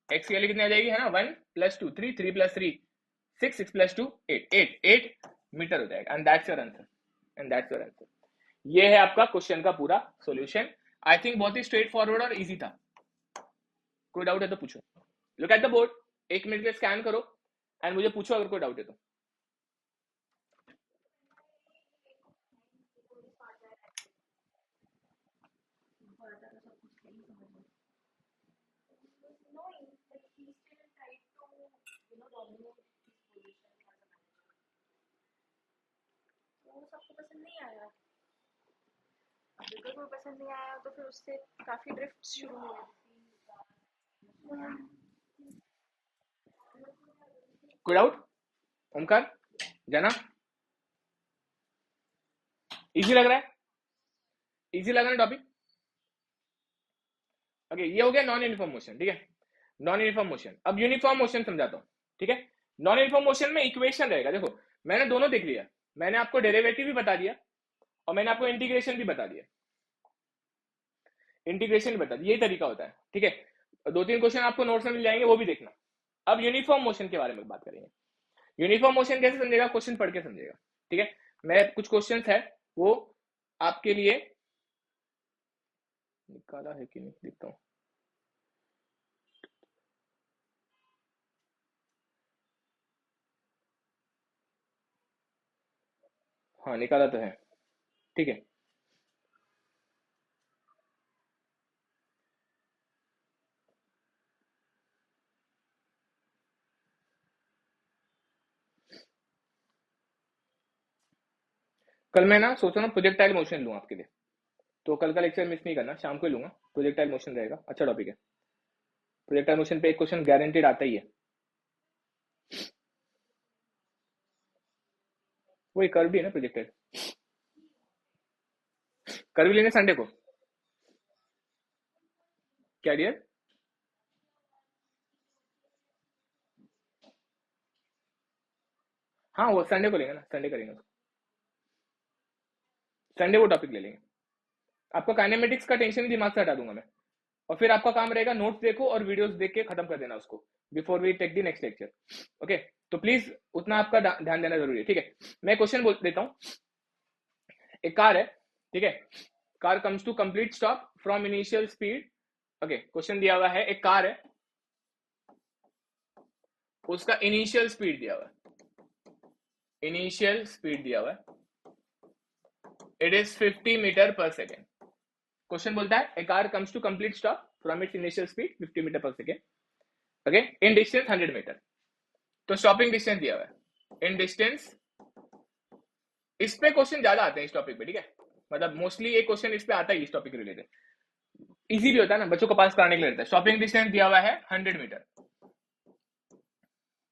x की वैल्यू कितनी आ जाएगी, है ना, 1 प्लस 2 3 प्लस 3 6 प्लस 2 8 मीटर हो जाएगा, एंड दैट्स योर आंसर, ये है आपका क्वेश्चन का पूरा सॉल्यूशन। आई थिंक बहुत ही स्ट्रेट फॉरवर्ड और इजी था, कोई डाउट है तो पूछो. Look at the board, 1 minute के स्कैन करो एंड मुझे पूछो अगर कोई डाउट है तो. सबको पसंद नहीं आया, बिल्कुल कोई पसंद नहीं आया तो फिर उससे काफी ड्रिफ्ट शुरू हुए. कोई डाउट? ओमकार, जाना, इजी लग रहा है? इजी लग रहा है टॉपिक? ओके, ये हो गया नॉन यूनिफॉर्म मोशन. ठीक है, नॉन यूनिफॉर्म मोशन. अब यूनिफॉर्म मोशन समझाता हूँ. ठीक है, नॉन यूनिफॉर्म मोशन में इक्वेशन रहेगा. देखो मैंने दोनों देख लिया, मैंने आपको डेरिवेटिव भी बता दिया और मैंने आपको इंटीग्रेशन भी बता दिया. इंटीग्रेशन भी बता दिया, यही तरीका होता है. ठीक है, 2-3 क्वेश्चन आपको नोट्स में मिल जाएंगे, वो भी देखना. अब यूनिफॉर्म मोशन के बारे में बात करेंगे. यूनिफॉर्म मोशन कैसे समझेगा? क्वेश्चन पढ़ के समझेगा. ठीक है, मैं कुछ क्वेश्चन है वो आपके लिए निकाला है कि नहीं देखता हूँ. हाँ निकाला तो है. ठीक है, कल मैं ना सोच रहा हूँ प्रोजेक्टाइल मोशन लूँ आपके लिए, तो कल का लेक्चर मिस नहीं करना, शाम को ही लूंगा. प्रोजेक्टाइल मोशन रहेगा, अच्छा टॉपिक है. प्रोजेक्टाइल मोशन पे एक क्वेश्चन गारंटीड आता ही है. वही कर्व भी है ना प्रोजेक्टाइल. कर्व लेंगे संडे को. क्या डियर? हाँ वो संडे को लेंगे ना, संडे करेंगे. संडे वो टॉपिक ले लेंगे. आपका काइनेमेटिक्स का टेंशन ही दिमाग से हटा दूंगा मैं, और फिर आपका काम रहेगा नोट्स देखो और वीडियोस देख के खत्म कर देना उसको before we take the next lecture. Okay, तो प्लीज उतना आपका ध्यान देना जरूरी है. ठीक है, मैं क्वेश्चन बोल देता हूँ. एक कार है, ठीक है, car comes to complete stop from initial speed. Okay, question दिया हुआ है, एक कार है, उसका इनिशियल स्पीड दिया हुआ है, इनिशियल स्पीड दिया हुआ है, it is 50 metre per second. Question बोलता है a car comes to complete stop from its initial speed 50 metre per second. Okay, in distance 100 metre. तो स्टॉपिंग डिस्टेंस दिया हुआ है इन डिस्टेंस. इस पे क्वेश्चन ज्यादा आते हैं इस टॉपिक पे. ठीक है, मतलब मोस्टली एक क्वेश्चन इस पे आता है इस टॉपिक रिलेटेड. इजी भी होता है ना, बच्चों को पास कराने के लिए रहता है. स्टॉपिंग डिस्टेंस दिया हुआ है 100 मीटर.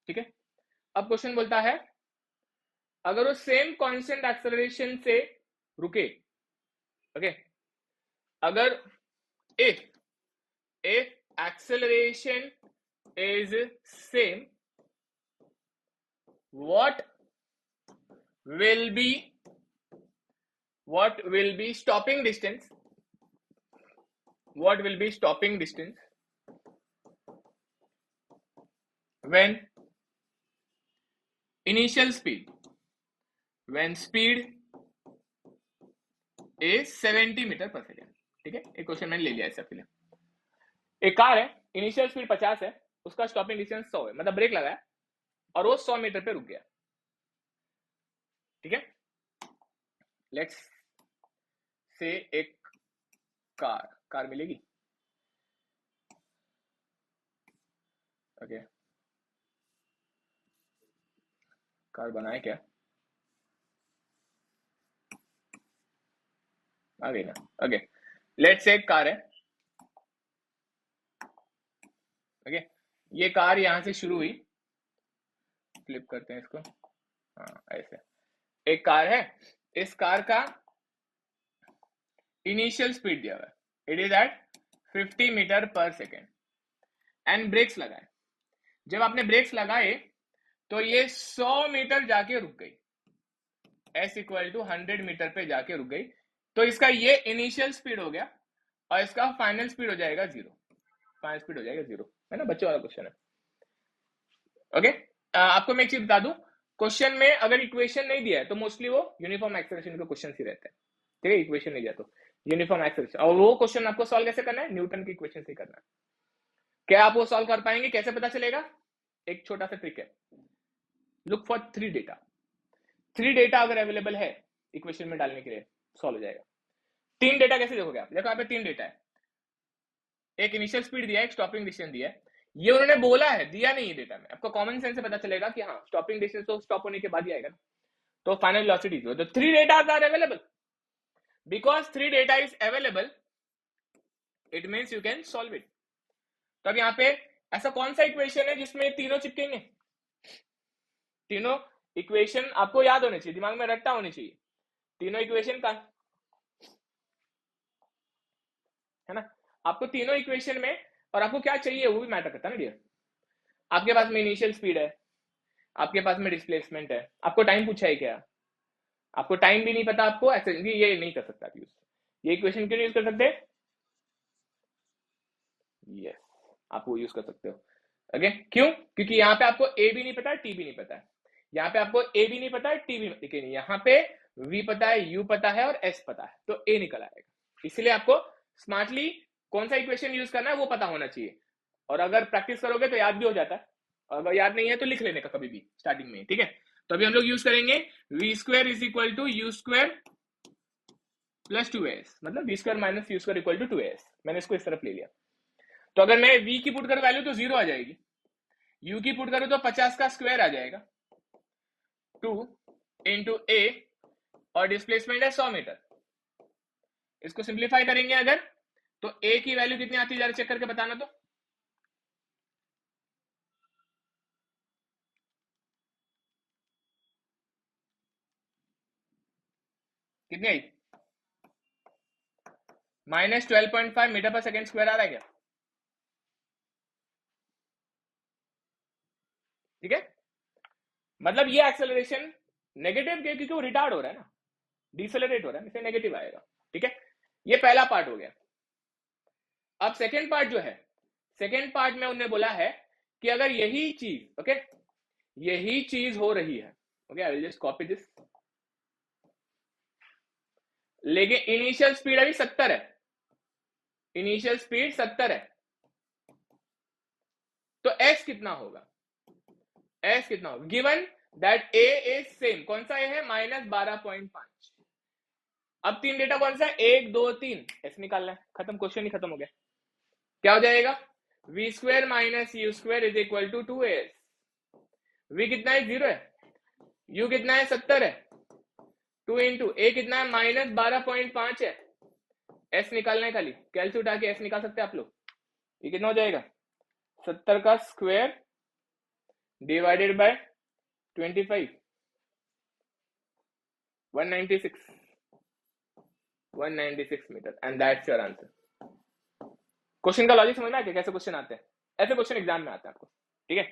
ठीक है, अब क्वेश्चन बोलता है अगर वो सेम कांस्टेंट एक्सेलरेशन से रुके. ओके, अगर if acceleration is same, what will be stopping distance? What will be stopping distance when initial speed, when speed is 70 metre per second. ठीक है, एक क्वेश्चन मैंने ले लिया इससे आपके लिए. एक कार है, इनिशियल स्पीड 50 है, उसका स्टॉपिंग डिस्टेंस 100 है, मतलब ब्रेक लगाया और वो 100 मीटर पे रुक गया. ठीक है, लेट्स से एक कार मिलेगी. ओके, कार बनाए क्या, आ गई ना. ओके, लेट्स से एक कार है. ओके, ये कार यहां से शुरू हुई, फ्लिप करते हैं इसको. हाँ ऐसे, एक कार है, इस कार का इनिशियल स्पीड दिया हुआ है, it is eight 50 metre per second and breaks लगाए. जब आपने ब्रेक्स लगाए तो ये 100 मीटर जाके रुक गई, s इक्वल टू 100 मीटर पे जाके रुक गई. तो इसका ये इनिशियल स्पीड हो गया और इसका फाइनल स्पीड हो जाएगा 0. फाइनल स्पीड हो जाएगा 0, है ना, बच्चों वाला क्वेश्चन है. ओके, आपको मैं एक चीज बता दूं, क्वेश्चन में अगर इक्वेशन नहीं दिया है तो मोस्टली वो यूनिफॉर्म एक्सेलरेशन के क्वेश्चन ही रहते हैं. ठीक है, इक्वेशन नहीं दिया तो यूनिफॉर्म एक्सेलरेशन, और वो क्वेश्चन आपको सॉल्व कैसे करना है, न्यूटन की इक्वेशन से करना है. क्या आप वो सॉल्व कर पाएंगे? कैसे पता चलेगा? एक छोटा सा ट्रिक है, लुक फॉर 3 डेटा। 3 डेटा अगर अवेलेबल है इक्वेशन में डालने के लिए, सॉल्व हो जाएगा। 3 डेटा कैसे देखोगे आप? देखो यहाँ पे 3 डेटा है, एक इनिशियल स्पीड दिया है, एक स्टॉपिंग डिस्टेंस दिया है। ये उन्होंने बोला है, दिया नहीं है डेटा में। आपको कॉमन सेंस से पता चलेगा कि हाँ स्टॉपिंग डिस्टेंस तो स्टॉप होने के बाद ही आएगा ना। तो फाइनल वेलोसिटी तो 3 data are available. Because 3 data is available, it means you can solve it. तो अब यहाँ पे ऐसा कौन सा इक्वेशन है जिसमें तीनों चिपकेंगे? तीनों इक्वेशन आपको याद होने चाहिए, दिमाग में रट्टा होनी चाहिए। तीनों इक्वेशन का है ना, आपको तीनों इक्वेशन में, और आपको क्या चाहिए वो भी मैटर करता है ना डियर। आपके पास में इनिशियल स्पीड है, आपके पास में डिस्प्लेसमेंट है, आपको टाइम पूछा है क्या? आपको टाइम भी नहीं पता, आपको ऐसे ये नहीं कर सकता यूज। ये इक्वेशन क्यों यूज कर सकते? यस, आप वो यूज कर सकते हो। ओके, क्यों? क्योंकि यहाँ पे आपको ए भी नहीं पता है, टी भी नहीं पता है। यहाँ पे आपको ए भी नहीं पता है, टी भी नहीं, यहाँ पे वी पता है, यू पता है और एस पता है, तो ए निकल आएगा। इसलिए आपको स्मार्टली कौन सा इक्वेशन यूज करना है वो पता होना चाहिए, और अगर प्रैक्टिस करोगे तो याद भी हो जाता है। अगर याद नहीं है तो लिख लेने का कभी भी स्टार्टिंग में, ठीक है। तो अभी हम लोग यूज करेंगे V square is equal to U square plus 2s, मतलब V square minus U square equal to 2s। मैंने इसको इस तरफ ले लिया। तो अगर मैं v की पुट करूं वैल्यू तो 0 आ जाएगी, u की पुट करूं तो 50 का स्क्वायर आ जाएगा, 2 इंटू a, और डिस्प्लेसमेंट है 100 मीटर। इसको सिंप्लीफाई करेंगे अगर, तो a की वैल्यू कितनी आती है जरा चेक करके बताना। तो कितनी आई? -12.5 मीटर पर सेकेंड स्क्वायर आ रहा है क्या? ठीक है, मतलब ये एक्सेलरेशन नेगेटिव के, क्योंकि वो रिटार्ड हो रहा है ना, डिसेलरेट हो रहा है, इससे नेगेटिव आएगा। ठीक है, ये पहला पार्ट हो गया। अब सेकेंड पार्ट जो है, सेकेंड पार्ट में उन्होंने बोला है कि अगर यही चीज, ओके, यही चीज हो रही है, okay, I will just copy this, लेकिन इनिशियल स्पीड अभी 70 है, इनिशियल स्पीड 70 है, तो एस कितना होगा? एस कितना होगा given that A is same, कौन सा ए है? -12.5। अब 3 डेटा कौन सा है? 1 2 3, एस निकालना है, खत्म, क्वेश्चन ही खत्म हो गया। क्या हो जाएगा? V square minus U square is equal to 2s। V कितना है? 0 है, यू कितना है? 70 है, 2 इंटू ए कितना है? -12.5 है। एस निकालना है, खाली कैलसी उठा के एस निकाल सकते हैं आप लोग। ये कितना हो जाएगा? 70 का square divided by 25, 196 metre, and that's your answer. Question का लॉजिक समझना है कैसे क्वेश्चन आते हैं? ऐसे क्वेश्चन एग्जाम में आते हैं आपको, ठीक है।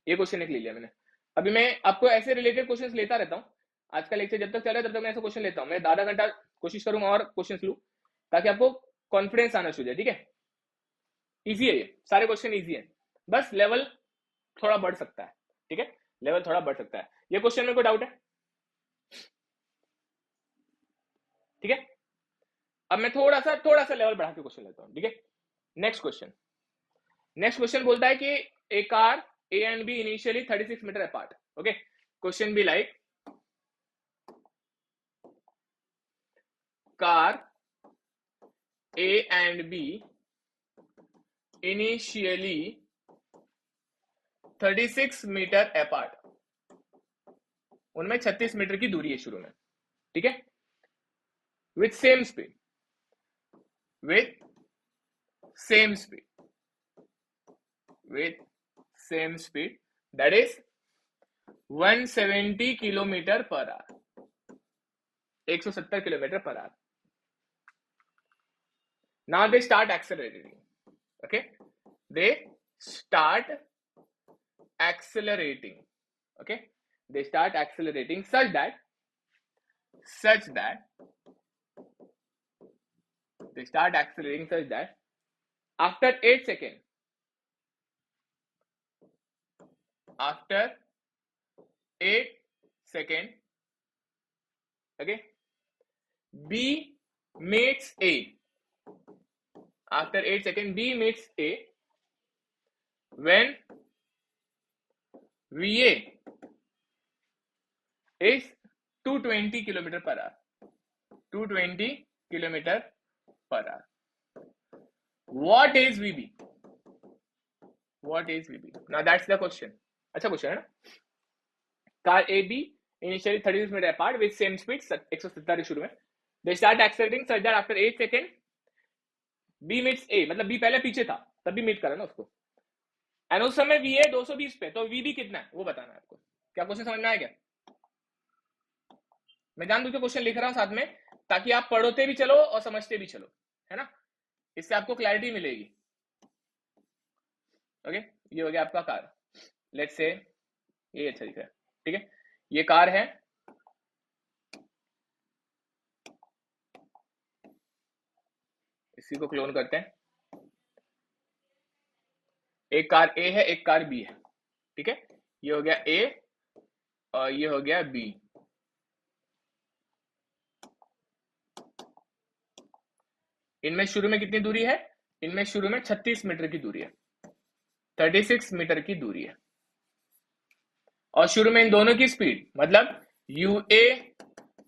ये क्वेश्चन एक ले लिया मैंने। अभी मैं आपको ऐसे रिलेटेड क्वेश्चन लेता रहता हूँ, आज का लेक्चर जब तक चल रहा है तब तक मैं ऐसे क्वेश्चन लेता हूँ। मैं आधा घंटा कोशिश करूंगा और क्वेश्चन लूँ, ताकि आपको कॉन्फिडेंस आना शुरू हो जाए, ठीक है। इजी है, ये सारे क्वेश्चन इजी है, बस लेवल थोड़ा बढ़ सकता है, ठीक है, लेवल थोड़ा बढ़ सकता है। ये क्वेश्चन में कोई डाउट है? ठीक है, अब मैं थोड़ा सा लेवल बढ़ा के क्वेश्चन लेता हूँ, ठीक है। नेक्स्ट क्वेश्चन बोलता है कि a car A and B initially 36 metre apart, okay. Question be like car A and B initially 36 metre apart, उनमें 36 मीटर की दूरी है शुरू में, ठीक है, with same speed, that is 170 kilometre per our, 170 kilometre per our. Now they start accelerating, okay, they start accelerating, okay, they start accelerating such that they start accelerating such that after 8 seconds, okay, B meets A, after 8 seconds B meets A, when VA is 220 kilometre per our, 220 kilometre per our. What is VB? What is VB? Now that's the question. अच्छा question है ना. Car A B initially 36 minutes apart with same speed 170 शुरू में. They start accelerating such that after 8 seconds B meets A, मतलब B पहले पीछे था तब भी मीट करा ना उसको. एंड उस समय VA 220 पे, तो VB कितना है वो बताना है आपको. क्या क्वेश्चन समझ में आया क्या? मैं जानबूझ के क्वेश्चन लिख रहा हूं साथ में ताकि आप पढ़ोते भी चलो और समझते भी चलो, है ना. इससे आपको क्लैरिटी मिलेगी. ओके, ये हो गया आपका कार. लेट्स से ये अच्छा दिख रहा है. ठीक है, ये कार है. इसी को क्लोन करते हैं. एक कार A है, एक कार B है. ठीक है, ये हो गया A और ये हो गया B. इनमें शुरू में कितनी दूरी है? इनमें शुरू में 36 मीटर की दूरी है, 36 मीटर की दूरी है. और शुरू में इन दोनों की स्पीड मतलब UA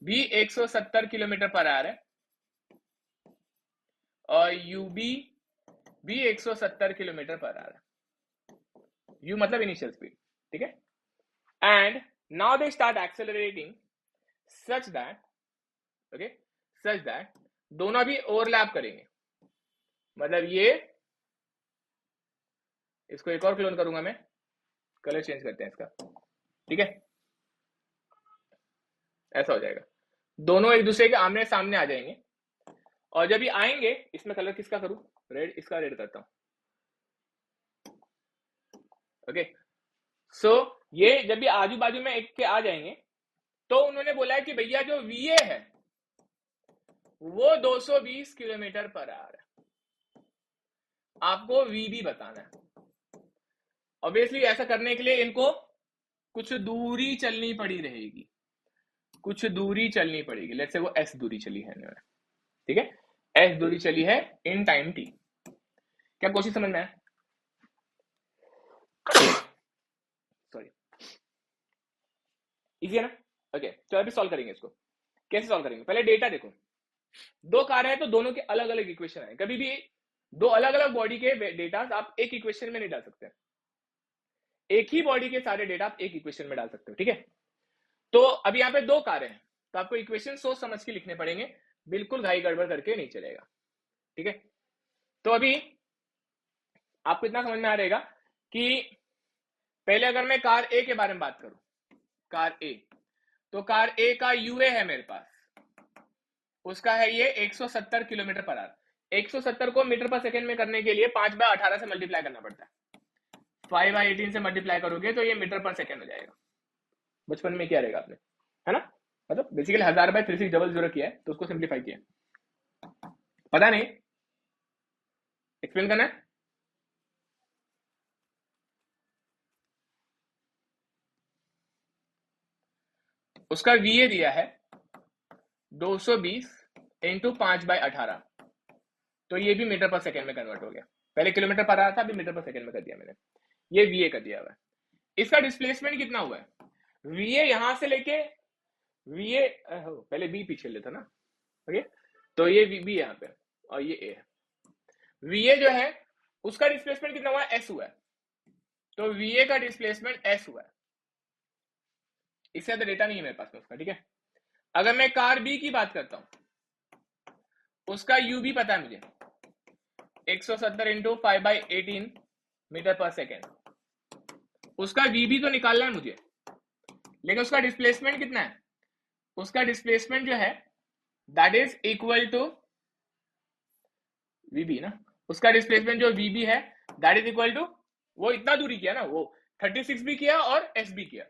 भी 170 किलोमीटर पर आवर है और UB भी 170 किलोमीटर पर आवर है. U मतलब इनिशियल स्पीड. ठीक है, and now they start accelerating such that, okay, such that दोनों भी ओवरलैप करेंगे. मतलब ये, इसको एक और क्लोन करूंगा मैं, कलर चेंज करते हैं इसका. ठीक है, ऐसा हो जाएगा. दोनों एक दूसरे के आमने सामने आ जाएंगे. और जब ये आएंगे, इसमें कलर किसका करूं? रेड. इसका रेड करता हूं. ओके, सो ये जब ये आजू बाजू में एक के आ जाएंगे तो उन्होंने बोला है कि भैया जो VA है वो 220 किलोमीटर पर आवर है. आपको VB बताना है. ऑब्वियसली ऐसा करने के लिए इनको कुछ दूरी चलनी पड़ी रहेगी, कुछ दूरी चलनी पड़ेगी. लेट्स से वो S दूरी चली है. ठीक है, S दूरी चली है इन टाइम T. क्या क्वेश्चन समझ में आया? सॉरी, इजी है ना. ओके, तो अभी सॉल्व करेंगे इसको. कैसे सॉल्व करेंगे? पहले डेटा देखो. दो कार है तो दोनों के अलग अलग इक्वेशन है. कभी भी दो अलग अलग बॉडी के डेटा आप एक इक्वेशन में नहीं डाल सकते. एक ही बॉडी के सारे डेटा आप एक इक्वेशन में डाल सकते हो. ठीक है, तो अभी यहाँ पे दो कारें हैं तो आपको इक्वेशन सोच समझ के लिखने पड़ेंगे. बिल्कुल घाई गड़बड़ करके नहीं चलेगा. ठीक है, तो अभी आपको इतना समझ में आ रहेगा कि पहले अगर मैं कार A के बारे में बात करूं, कार A, तो कार A का UA है मेरे पास, उसका है ये 170 किलोमीटर पर आवर. 170 को मीटर पर सेकंड में करने के लिए 5/18 से मल्टीप्लाई करना पड़ता है. 5/18 से मल्टीप्लाई करोगे तो ये मीटर पर सेकंड हो जाएगा. बचपन में क्या रहेगा आपने, है ना. मतलब बेसिकली 1000/3600 किया है तो उसको सिंप्लीफाई किया. पता नहीं, एक्सप्लेन करना है. उसका VA दिया है 220 इंटू 5/18, तो ये भी मीटर पर सेकंड में कन्वर्ट हो गया. पहले किलोमीटर पर आ रहा था, अभी मीटर पर सेकंड में कर दिया मैंने. ये VA का दिया हुआ है. इसका डिस्प्लेसमेंट कितना हुआ है? VA यहां से लेके VA पहले B पीछे लेता ना. ओके, तो ये VB यहाँ पे और ये A है. VA जो है उसका डिस्प्लेसमेंट कितना हुआ है? S हुआ है. तो VA का डिस्प्लेसमेंट S हुआ है. इससे ज्यादा डेटा नहीं है मेरे पास में उसका. ठीक है, अगर मैं कार B की बात करता हूं, उसका UB पता है मुझे 170 इंटू 5/18 मीटर पर सेकेंड. उसका VB तो निकालना है मुझे, लेकिन उसका डिस्प्लेसमेंट कितना है? उसका डिस्प्लेसमेंट जो है that is equal to VB ना. उसका डिस्प्लेसमेंट जो VB है दैट इज इक्वल टू, वो इतना दूरी किया ना, वो 36 भी किया और S भी किया,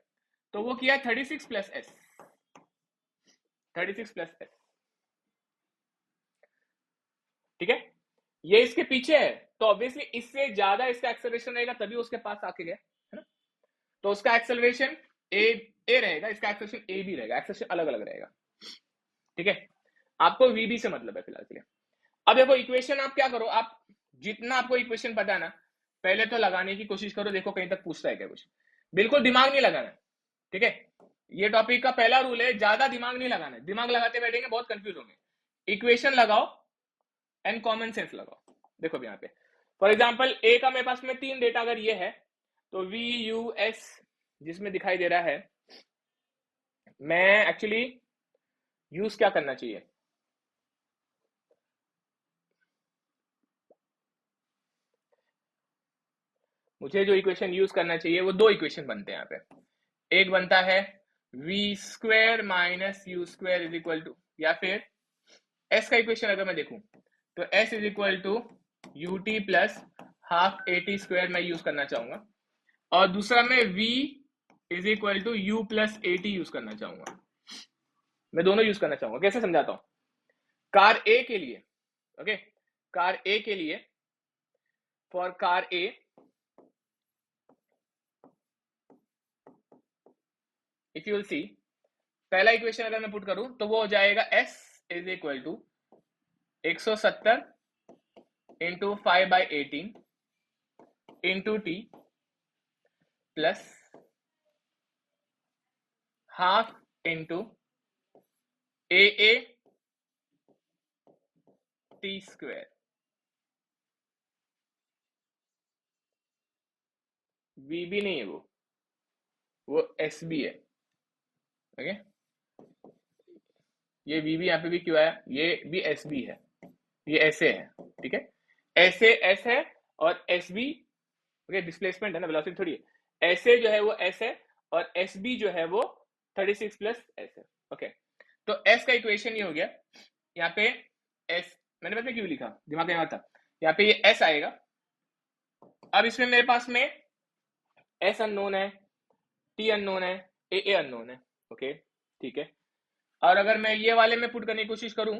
तो वो किया 36 प्लस S. 36 plus S. ठीक है, ये इसके पीछे है तो ऑब्वियसली इससे ज्यादा इसका एक्सेलरेशन रहेगा तभी उसके पास आके गया, है ना. तो उसका एक्सेलरेशन A रहेगा, इसका एक्सेलरेशन A भी रहेगा. एक्सेलरेशन अलग अलग रहेगा. ठीक है, आपको VB से मतलब है फिलहाल के लिए. अब देखो इक्वेशन आप क्या करो, आप जितना आपको इक्वेशन पता है ना, पहले तो लगाने की कोशिश करो, देखो कहीं तक पूछता है क्या कुछ। बिल्कुल दिमाग नहीं लगाना, ठीक है। ये टॉपिक का पहला रूल है, ज्यादा दिमाग नहीं लगाना है। दिमाग लगाते बैठेंगे बहुत कंफ्यूज होंगे। इक्वेशन लगाओ एंड कॉमन सेंस लगाओ। देखो यहाँ पे फॉर एग्जाम्पल ए का मेरे पास में 3 डेटा अगर ये है तो वी यू एस जिसमें दिखाई दे रहा है, मैं एक्चुअली यूज क्या करना चाहिए, मुझे जो इक्वेशन यूज करना चाहिए वो 2 इक्वेशन बनते हैं यहाँ पे। एक बनता है V square minus U square is equal to, या फिर एस का इक्वेशन अगर मैं देखूं तो S is equal to U T plus half A T square मैं यूज करना चाहूंगा, और दूसरा मैं v is equal to U plus A T use करना चाहूंगा। मैं दोनों यूज करना चाहूंगा। कैसे समझाता हूं। कार ए के लिए, ओके, कार ए के लिए, for car A if you will see, पहला इक्वेशन अगर मैं पुट करूं तो वो हो जाएगा s is equal to 170 into 5/18 into T plus half into A T square. V भी नहीं है वो एस बी है, ओके। ये वी भी यहाँ पे भी क्यों आया, ये भी एस बी है, ये ऐसे है, ठीक है। ऐसे एस है और एस बी, ओके, डिस्प्लेसमेंट है ना, वेलोसिटी थोड़ी है। ऐसे जो है वो एस है और एस बी जो है वो 36 प्लस एस है, ओके। तो एस का इक्वेशन ये हो गया, यहाँ पे एस मैंने पता क्यों लिखा, दिमाग में था, यहाँ पे ये एस आएगा। अब इसमें मेरे पास में एस अननोन है, टी अननोन है, ए अननोन है, ओके, ठीक है। और अगर मैं ये वाले में पुट करने की कोशिश करूं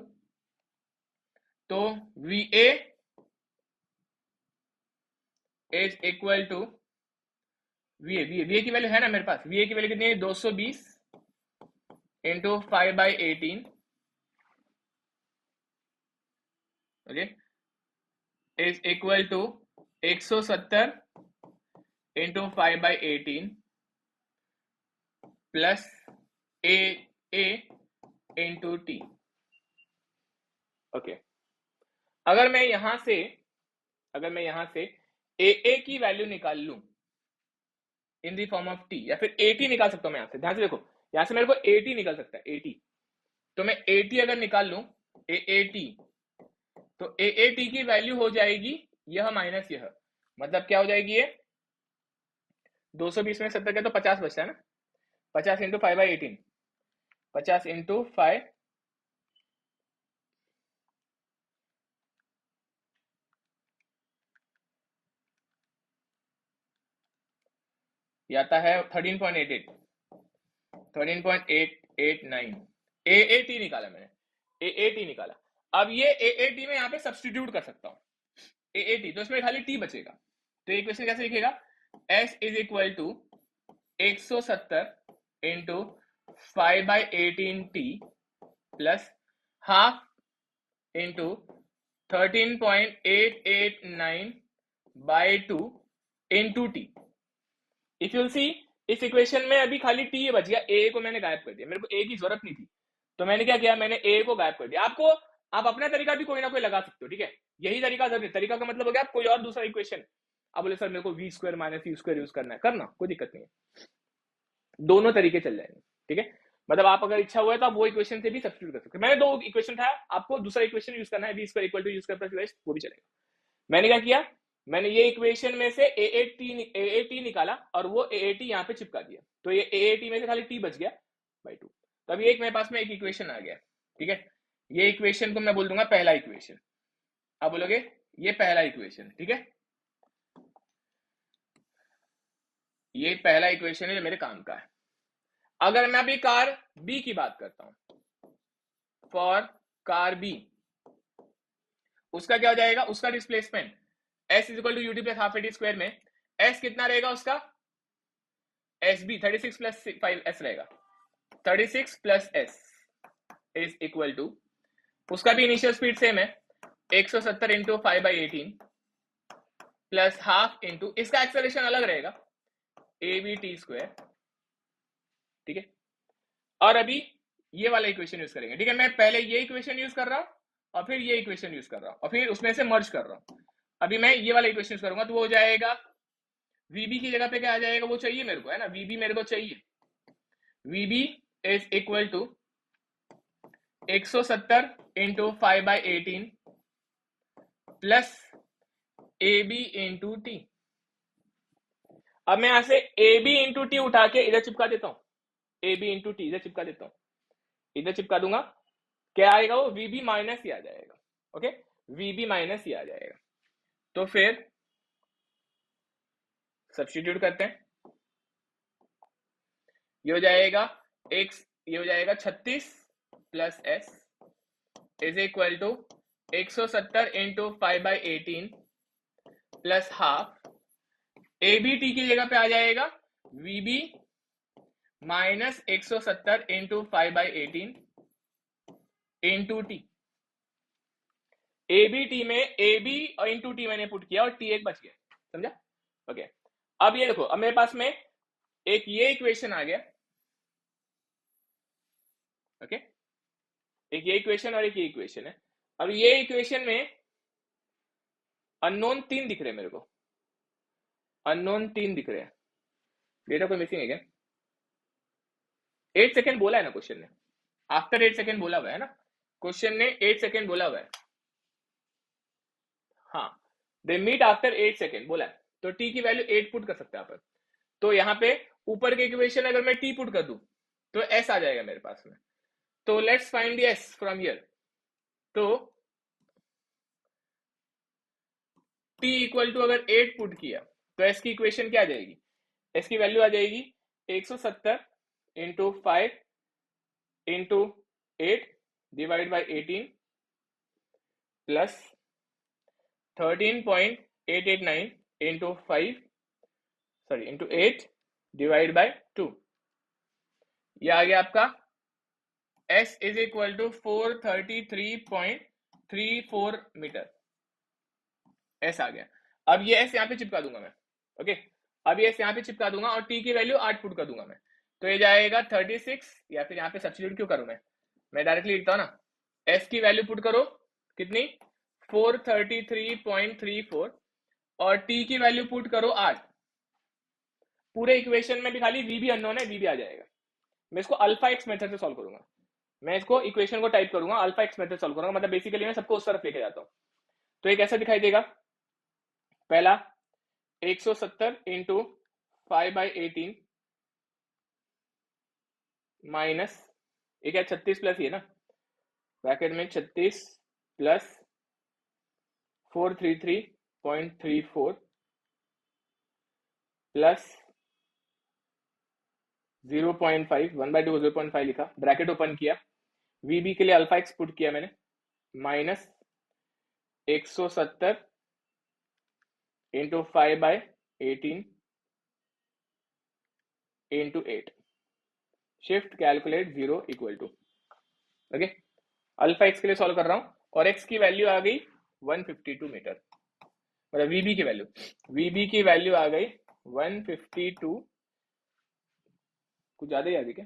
तो V A is equal to V A की वैल्यू है ना मेरे पास, वी ए की वैल्यू कितनी है 220 into 5/18, okay, is equal to 170 into 5/18 plus A into T, okay. अगर मैं यहां से ए की वैल्यू निकाल लूं in the form of T, या फिर ए टी निकाल सकता हूं मैं यहां से, ध्यान से देखो, यहां से मेरे को ए टी निकल सकता है, ए टी। तो मैं ए टी अगर निकाल लूं ए टी, तो ए टी की वैल्यू हो जाएगी यह माइनस यह, मतलब क्या हो जाएगी ये 220 में 70 का तो 50 बचता है ना, 50 इंटू 5/18, 50 इंटू 5, ये आता है 13.889। ए टी निकाला मैंने, ए टी निकाला। अब ये ए टी में यहाँ पे सब्सटीट्यूट कर सकता हूँ ए टी, तो इसमें खाली टी बचेगा। तो ये क्वेश्चन कैसे लिखेगा, S is equal to 170 into 5/18 T plus half into 13.889/2 into T. If you see, इस इक्वेशन में अभी खाली टी बच गया, ए को मैंने गायब कर दिया, मेरे को ए की जरूरत नहीं थी, तो मैंने क्या किया, मैंने ए को गायब कर दिया। आप अपना तरीका भी कोई ना कोई लगा सकते हो, ठीक है। यही तरीका जरूरी, तरीका का मतलब हो गया आप कोई और दूसरा इक्वेशन, आप बोले सर मेरे को V square minus U square use करना है, करना, कोई दिक्कत नहीं है, दोनों तरीके चल जाएंगे, ठीक है। मतलब आप अगर इच्छा हुआ है तो आप वो इक्वेशन से भी सब्स्टिट्यूट कर सकते हैं। मैंने 2 इक्वेशन था, आपको दूसरा इक्वेशन यूज करना है, V square equal to U square plus वो भी चलेगा। मैंने क्या किया, मैंने ये इक्वेशन में से ए टी निकाला और वो ए टी यहाँ पे चिपका दिया, तो ये ए टी में से खाली टी बच गया बाई 2। तो अभी एक मेरे पास में एक इक्वेशन आ गया, ठीक है। ये इक्वेशन को मैं बोल दूंगा पहला इक्वेशन, आप बोलोगे ये पहला इक्वेशन, ठीक है। ये पहला इक्वेशन है जो मेरे काम का है। अगर मैं अभी कार बी की बात करता हूं, फॉर कार बी, उसका क्या हो जाएगा, उसका displacement s is equal to UT plus half A T square में s कितना रहेगा उसका, एस बी 36 प्लस 5s रहेगा, 36 plus s is equal to, उसका भी इनिशियल स्पीड सेम है 170 इंटू 5/18 प्लस हाफ इंटू, इसका एक्सेलरेशन अलग रहेगा, ए बी टी स्क्वायर, ठीक है। और अभी ये वाला इक्वेशन यूज करेंगे, ठीक है। मैं पहले ये इक्वेशन यूज कर रहा हूं और फिर ये इक्वेशन यूज कर रहा हूं और फिर उसमें से मर्ज कर रहा हूं। अभी मैं ये वाला इक्वेशन यूज करूंगा तो वो हो जाएगा वीबी की जगह पे क्या आ जाएगा, वो चाहिए मेरे को, है ना, वीबी मेरे को चाहिए। VB is equal to 170 into 5/18 plus A B into T. अब मैं यहां से ए बी इंटू टी उठा के इधर चिपका देता हूं, ए बी इंटू टी इधर चिपका देता हूं, इधर चिपका दूंगा, क्या आएगा वो वीबी माइनस ही आ जाएगा, ओके, वीबी माइनस ही आ जाएगा। तो फिर सब्स्टिट्यूट करते हैं, ये हो जाएगा एक्स, ये हो जाएगा 36 plus S is equal to 170 into 5/18 plus half, A B T की जगह पे आ जाएगा V B minus 170 into 5/18 into T. A B T में ए बी और इंटू टी मैंने पुट किया और टी एक बच गया, समझा, ओके। अब ये देखो, अब मेरे पास में एक ये इक्वेशन आ गया, ओके, एक ये इक्वेशन और एक ये इक्वेशन है। अब ये इक्वेशन में अननोन 3 दिख रहे हैं मेरे को, अननोन 3 दिख रहे हैं। डेटा कोई मिसिंग है क्या? 8 सेकेंड बोला है ना क्वेश्चन ने, आफ्टर 8 सेकेंड बोला हुआ है ना, क्वेश्चन ने 8 सेकेंड बोला हुआ है, हाँ, दे मीट आफ्टर 8 सेकेंड बोला है, तो टी की वैल्यू 8 पुट कर सकते हैं आप। तो यहाँ पे ऊपर के इक्वेशन अगर मैं टी पुट कर दूं तो एस आ जाएगा मेरे पास में। तो let's find S from here. तो टी इक्वल टू अगर 8 पुट किया तो एस की इक्वेशन क्या आ जाएगी, एस की वैल्यू आ जाएगी 170 into 5 into 8 divide by 18 plus 13.889 into 5 sorry into 8 divide by 2, ये आ गया आपका S is equal to 433.34 metre, S आ गया। अब ये S यहाँ पे चिपका दूंगा मैं, ओके, अब ये S यहाँ पे चिपका दूंगा और T की वैल्यू 8 पुट कर दूंगा मैं, तो ये जाएगा 36, या फिर यहाँ पे सब्स्टिट्यूट क्यों करूं मैं डायरेक्टली लिखता हूं ना, S की वैल्यू पुट करो कितनी 433.34 और T की वैल्यू पुट करो 8, पूरे इक्वेशन में भी खाली V भी अननोन है, V भी आ जाएगा। मैं इसको अल्फा एक्स मेथड से सॉल्व करूंगा, मैं इसको इक्वेशन को टाइप करूंगा, अल्फा एक्स मेथड सॉल्व करूंगा, मतलब बेसिकली मैं सबको उस तरफ लेके जाता हूं। तो ये कैसा दिखाई देगा, पहला 170 इंटू 5/18 माइनस, ये क्या 36 प्लस ये ना, ब्रैकेट में 36 प्लस 433.34 प्लस 0.5, 1/2 को 0.5 लिखा, ब्रैकेट ओपन किया, वीबी के लिए अल्फा एक्स पुट किया मैंने, minus 170 into 5/18 into 8, shift calculate 0 equal to, okay, alpha X के लिए सॉल्व कर रहा हूं और एक्स की वैल्यू आ गई 152 मीटर, मतलब वीबी की वैल्यू, वीबी की वैल्यू आ गई 152, कुछ ज्यादा ही आ गई क्या,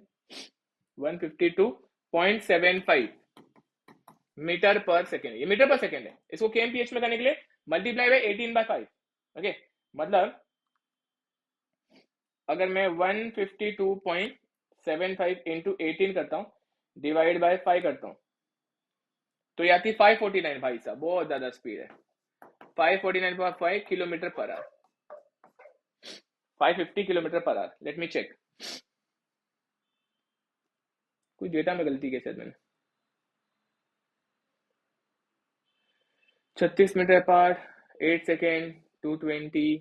152.75 मीटर पर सेकेंड, ये मीटर पर सेकेंड है, इसको केएमपीएच में करने के लिए मल्टीप्लाई बाय 18/5, ओके, मतलब अगर मैं 152.75 इंटू 18 करता हूं डिवाइड बाय 5 करता हूं तो ये आती 549, भाई साहब बहुत ज्यादा स्पीड है, 549.5 kilometre per hour, 550 kilometre per hour. Let me check, कुछ डेटा में गलती की शायद मैंने, 36 मीटर पर 8 सेकेंड 220,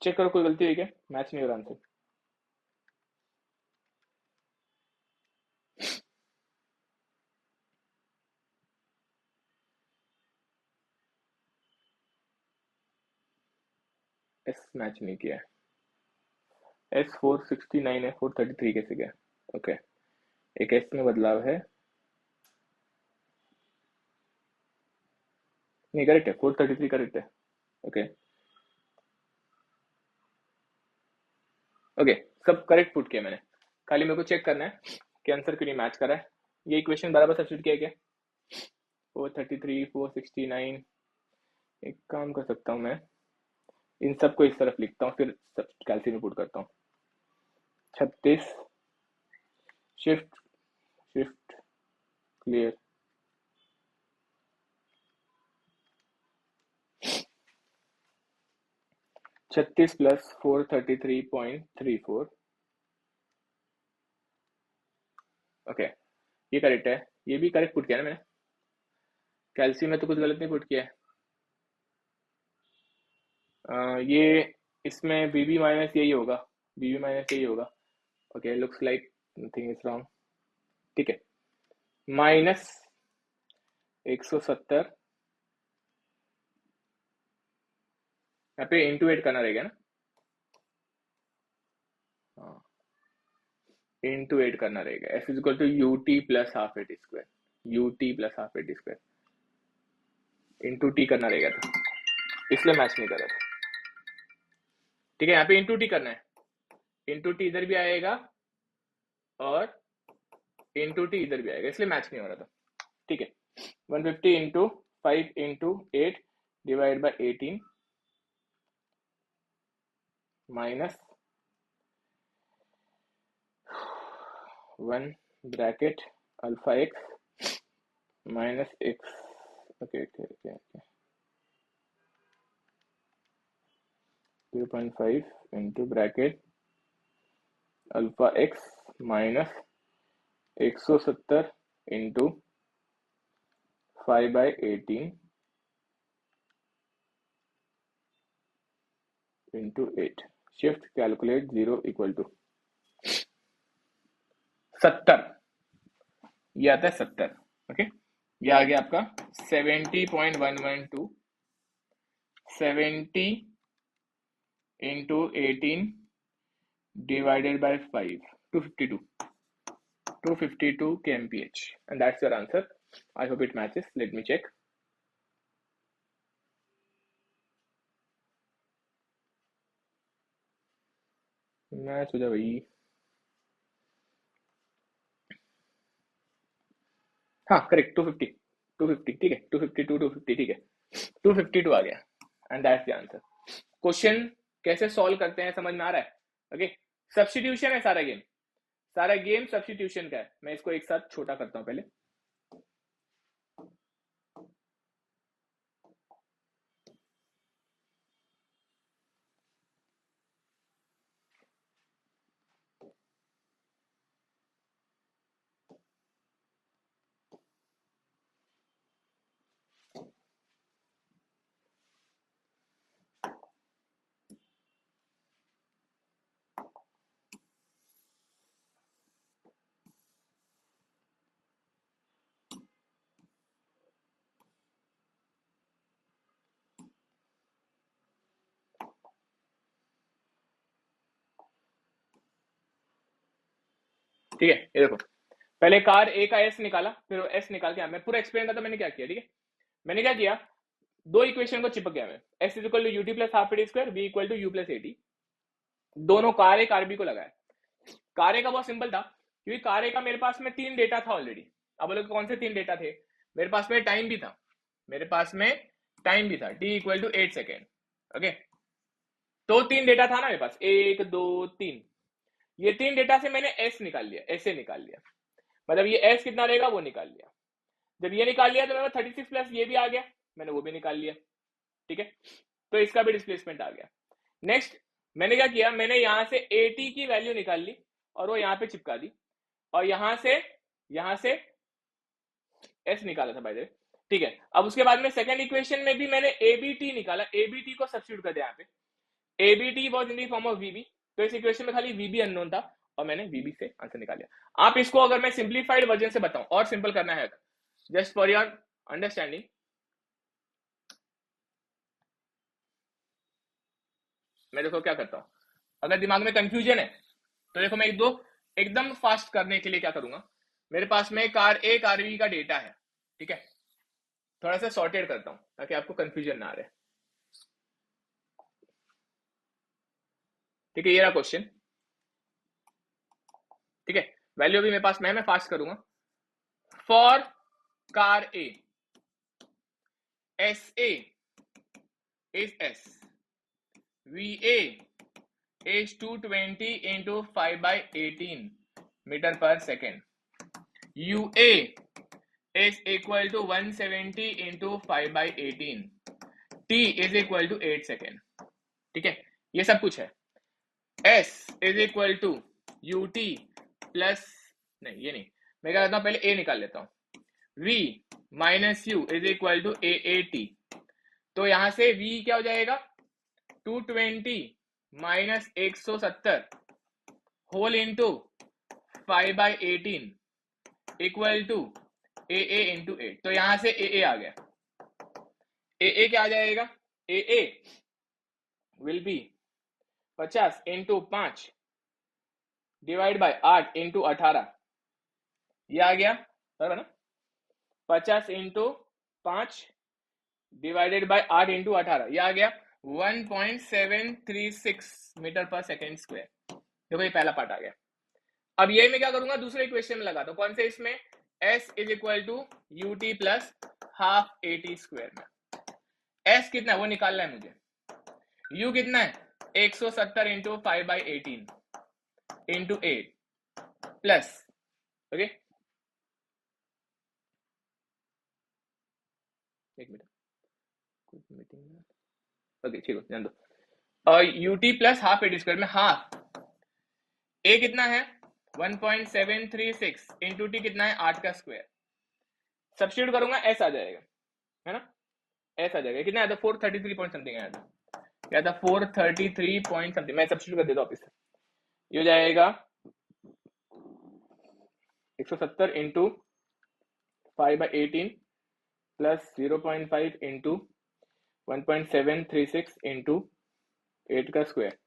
चेक करो कोई गलती हुई क्या, मैच नहीं हो रहा आंसर, एस मैच नहीं किया, S 469 है, 433 कैसे गया, ओके, एक एस में बदलाव है, नहीं करेक्ट है, 433 करेक्ट है। ओके ओके, सब करेक्ट पुट किया मैंने, खाली मेरे को चेक करना है कि आंसर क्यों नहीं मैच कर रहा है। ये इक्वेशन बराबर सब्स्टिट्यूट किया क्या, 433 469, एक काम कर सकता हूँ मैं, इन सबको इस तरफ लिखता हूँ, फिर सब कैल्सी में पुट करता हूँ। 36 शिफ्ट शिफ्ट क्लियर, छत्तीस प्लस 433.34, ओके ये करेक्ट है, ये भी करेक्ट पुट किया ना मैंने, कैल्सी में तो कुछ गलत नहीं पुट किया है। ये इसमें बीबी माइनस यही होगा, बीबी माइनस यही होगा। Okay looks like nothing is wrong, ठीक है। माइनस 170, यहाँ पे इंटू 8 करना रहेगा ना, हाँ इंटू 8 करना रहेगा, F is equal to U T plus half eighty square, U T plus half eighty square into T करना रहेगा, तो इसलिए मैच नहीं कर रहा था। ठीक है, यहाँ पे इंटू टी करना है, इंटू टी इधर भी आएगा और इंटू टी इधर भी आएगा, इसलिए मैच नहीं हो रहा था। ठीक है, 150 into 5 into 8 divide by 18 minus 1 bracket alpha X minus X, okay okay okay okay, 0.5 into bracket alpha X minus 170 into 5/18 into 8, shift calculate 0 equal to 70, ये आता है 70। ओके ये आ गया आपका 70.112, 70 into 18 divided by 5, 252 kmph, and that's your answer. I hope it matches. Let me check. Match हो जाए भाई, हाँ करेक्ट 250, 250 ठीक है, 252 250 ठीक है, 252 आ गया, and that's the answer. Question कैसे सॉल्व करते हैं समझ में आ रहा है। ओके सब्स्टिट्यूशन है सारा गेम, सारा गेम सब्स्टिट्यूशन का है। मैं इसको एक साथ छोटा करता हूं पहले, ठीक है। ये देखो पहले कार ए का एस निकाला, फिर एस निकाल के मैं पूरा एक्सप्लेन करता मैंने क्या किया। ठीक है, मैंने क्या किया, दो इक्वेशन को चिपक गया मैं, S is equal to UT plus half eighty square, B equal to U plus A T, दोनों कार ए कार बी को लगाया। कार ए का बहुत सिंपल था, क्योंकि कार ए का मेरे पास में 3 डेटा था ऑलरेडी। अब बोलोगे कौन से 3 डेटा थे, मेरे पास में टाइम भी था, मेरे पास में टाइम भी था, T equal to 8 second. Okay तो 3 डेटा था ना मेरे पास, 1 2 3, ये 3 डेटा से मैंने एस निकाल लिया, ऐसे निकाल लिया, मतलब ये एस कितना रहेगा वो निकाल लिया। जब ये निकाल लिया तो मेरे पास 36 प्लस ये भी आ गया, मैंने वो भी निकाल लिया। ठीक है, तो इसका भी डिस्प्लेसमेंट आ गया। नेक्स्ट मैंने क्या किया, मैंने यहां से एटी की वैल्यू निकाल ली और वो यहां पे चिपका दी, और यहां से एस निकाला था बाय द वे। ठीक है, अब उसके बाद में सेकंड इक्वेशन में भी मैंने एबीटी निकाला, एबीटी को सब्स्टिट्यूट कर दिया यहाँ पे, ABT was in the form of VB, तो इस इक्वेशन में खाली वीबी अननोन था और मैंने वीबी से आंसर निकाल लिया। आप इसको अगर मैं सिंप्लीफाइड वर्जन से बताऊं और सिंपल करना है जस्ट फॉर योर अंडरस्टैंडिंग, मैं देखो क्या करता हूं, अगर दिमाग में कंफ्यूजन है तो देखो मैं एक दो एकदम फास्ट करने के लिए क्या करूंगा, मेरे पास में कार ए कार बी का डेटा है, ठीक है। थोड़ा सा सॉर्टेड करता हूं ताकि आपको कंफ्यूजन ना आ रहे, ठीक है। ये रहा क्वेश्चन, ठीक है। वैल्यू भी मेरे पास मैं फास्ट करूंगा। For car A, S A is S, VA is 220 into 5 by 18 meter per second, UA is equal to 170 into 5 by 18, T is equal to 8 second, ठीक है। ये सब कुछ है। S is equal to UT plus, नहीं ये नहीं, मैं क्या करता हूँ, पहले A निकाल लेता हूँ। V minus U is equal to AAT, तो यहां से V क्या हो जाएगा, 220 minus 170 whole into 5 by 18 equal to AA into 8, तो यहां से AA आ गया। AA क्या आ जाएगा, AA will be 50 into 5 divide by 8 into 18, ये आ गया बराबर ना। 50 इंटू 5 डिवाइडेड बाय 8 इंटू 18, ये आ गया 1.736 मीटर पर सेकेंड स्क्वायर। देखो ये पहला पार्ट आ गया। अब ये मैं क्या करूंगा, दूसरे इक्वेशन में लगाता हूं। कौन से, इसमें S is equal to UT plus half AT square में। S कितना है वो निकालना है मुझे, U कितना है 170 into 5 by 18 into 8 plus, okay एक मिनट, कुछ मीटिंग, ओके ठीक है ध्यान दो। और UT plus half AT square में हाफ A कितना है 1.736 इंटू T कितना है 8 का स्क्वायर, सब्स्टिट्यूट करूंगा S आ जाएगा, है ना। S आ जाएगा, कितना आया था 433 पॉइंट समथिंग आया था, क्या था 433 पॉइंट समथिंग, मैं सब्स्टिट्यूट कर देता हूँ ऑफिस से। ये हो जाएगा 170 into 5 by 18 plus 0.5 into 1.736 into 8 का स्क्वायर,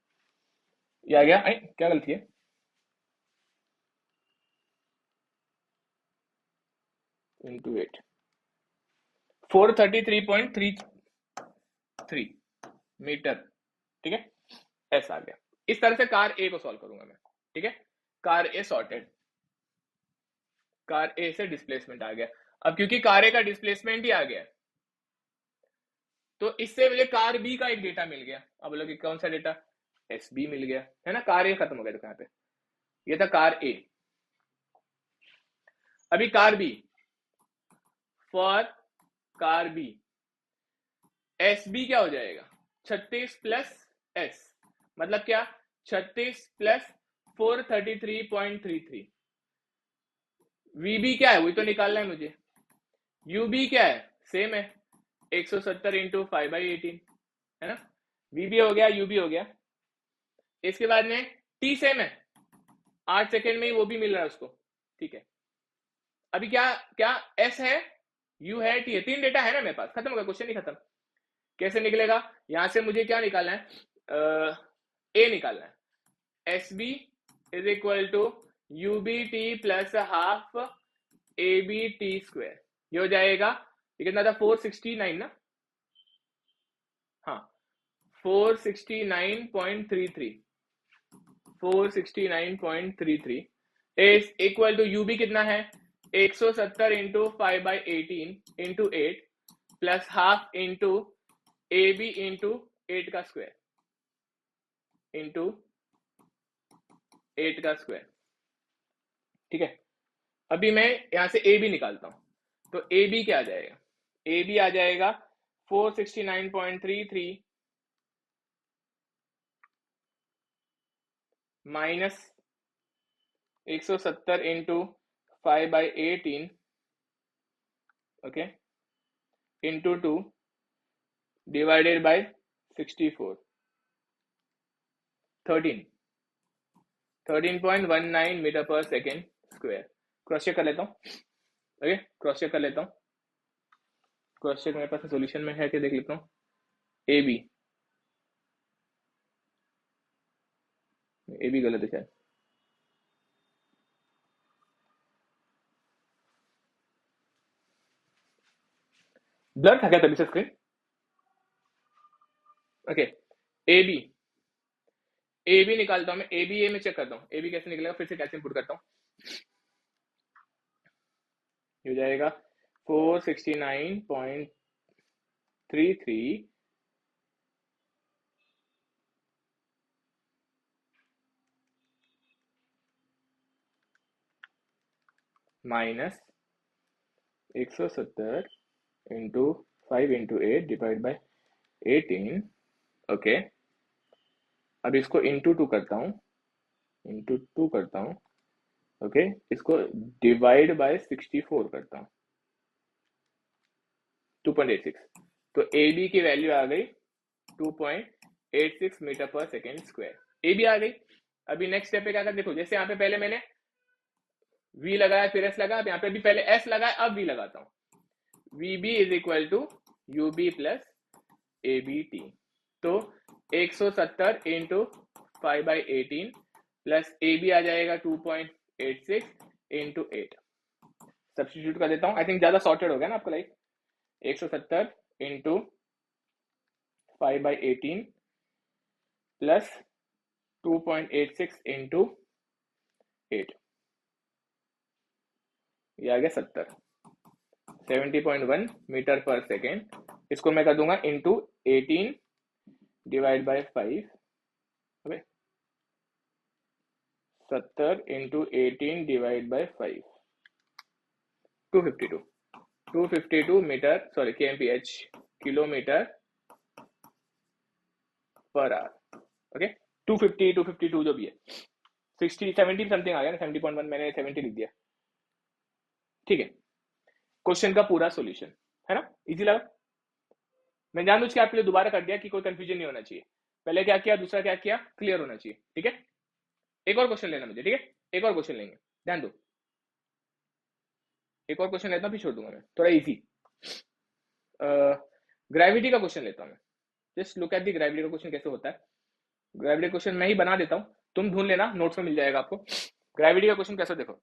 ये आ गया। क्या गलती है, इंटू 8, 433.33 मीटर, ठीक है। S आ गया। इस तरह से कार A को सॉल्व करूंगा मैं, ठीक है। Car A sorted, car A से डिस्प्लेसमेंट आ गया। अब क्योंकि कार A का डिस्प्लेसमेंट ही आ गया, तो इससे मुझे कार B का एक डेटा मिल गया। अब बोलोगे कौन सा डेटा, SB मिल गया, है ना। कार A खत्म हो गया, तो कहां पे, ये था कार A। अभी car B, for car B SB क्या हो जाएगा 36 प्लस S, मतलब क्या 36 प्लस 433.33, VB क्या है वही तो निकालना है मुझे, UB क्या है सेम है 170 इंटू 5 बाई 18, है ना। VB हो गया, UB हो गया। इसके बाद में T सेम है, 8 सेकेंड में ही वो भी मिल रहा है उसको, ठीक है। अभी क्या क्या S है, U है, T है, 3 डेटा है ना मेरे पास, खत्म हो गया, क्वेश्चन नहीं खत्म। कैसे निकलेगा, यहां से मुझे क्या निकालना है, A निकालना है। SB is equal to UBT plus half ABT square, ये हो जाएगा, ये कितना था 469 ना, हाँ 469.33, 469.33 इज इक्वल टू UB कितना है 170 into 5 by 18 into 8 plus half into AB into 8 का स्क्वायर इंटू 8 का स्क्वायर, ठीक है। अभी मैं यहां से AB निकालता हूं, तो AB क्या आ जाएगा, AB आ जाएगा 469.33 minus 170 into 5 by 18, okay, into 2 divided by 64, 13.19 metre per second square. Cross check कर लेता हूँ, ओके क्रॉस चेक कर लेता हूँ, क्रॉस चेक मेरे पास सॉल्यूशन में है कि देख लेता हूँ। AB गलत है शायद, ब्लर था क्या तभी से screen? Okay, A B, A B निकालता हूं मैं, ए बी ए में चेक करता हूँ, ए बी कैसे निकलेगा, फिर से कैसे इनपुट करता हूँ, हो जाएगा 469.33 minus 170 into 5 into 8 divide by 18। Okay, अब इसको इंटू 2 करता हूँ, इंटू 2 करता हूँ। ओके, इसको डिवाइड बाय 64 करता हूँ, 2.86। तो ए बी की वैल्यू आ गई 2.86 metre per second square, A B आ गई। अभी नेक्स्ट स्टेप पे क्या कर, देखो जैसे यहाँ पे पहले मैंने v लगाया फिर s लगाया, यहाँ पे भी पहले s लगाया अब v लगाता हूँ, vb is equal to ub plus abt। तो 170 इंटू 5/18 प्लस ab आ जाएगा 2.86 इंटू 8। सब्सटीट्यूट कर देता हूँ, आई थिंक ज्यादा सॉर्टेड हो गया ना आपका लाइफ। 170 इंटू 5/18 प्लस 2.86 इंटू 8, ये आ गया 70.1 मीटर पर सेकेंड। इसको मैं कर दूंगा into 18 divide by 5, 70 into 18 divide by 5, 252 metre, sorry kmph, kilometre per hour. Okay, 252 जो भी है, 60 70 समथिंग आ गया ना, 70.1 मैंने 70 लिख दिया। ठीक है, क्वेश्चन का पूरा सॉल्यूशन है ना, इजी लगा। मैं जानबूझ के आपके लिए दोबारा कर दिया कि कोई कंफ्यूजन नहीं होना चाहिए, पहले क्या किया दूसरा क्या किया, क्लियर होना चाहिए। ठीक है, एक और क्वेश्चन लेना मुझे, ठीक है, एक और क्वेश्चन लेंगे, ध्यान दो, एक और क्वेश्चन लेता हूं फिर छोड़ दूंगा मैं, थोड़ा इजी। ग्रेविटी का क्वेश्चन लेता हूं मैं, just look at the gravity का क्वेश्चन कैसे होता है। ग्रेविटी क्वेश्चन मैं ही बना देता हूं, तुम ढूंढ लेना, नोट्स में मिल जाएगा आपको। ग्रेविटी का क्वेश्चन कैसे, देखो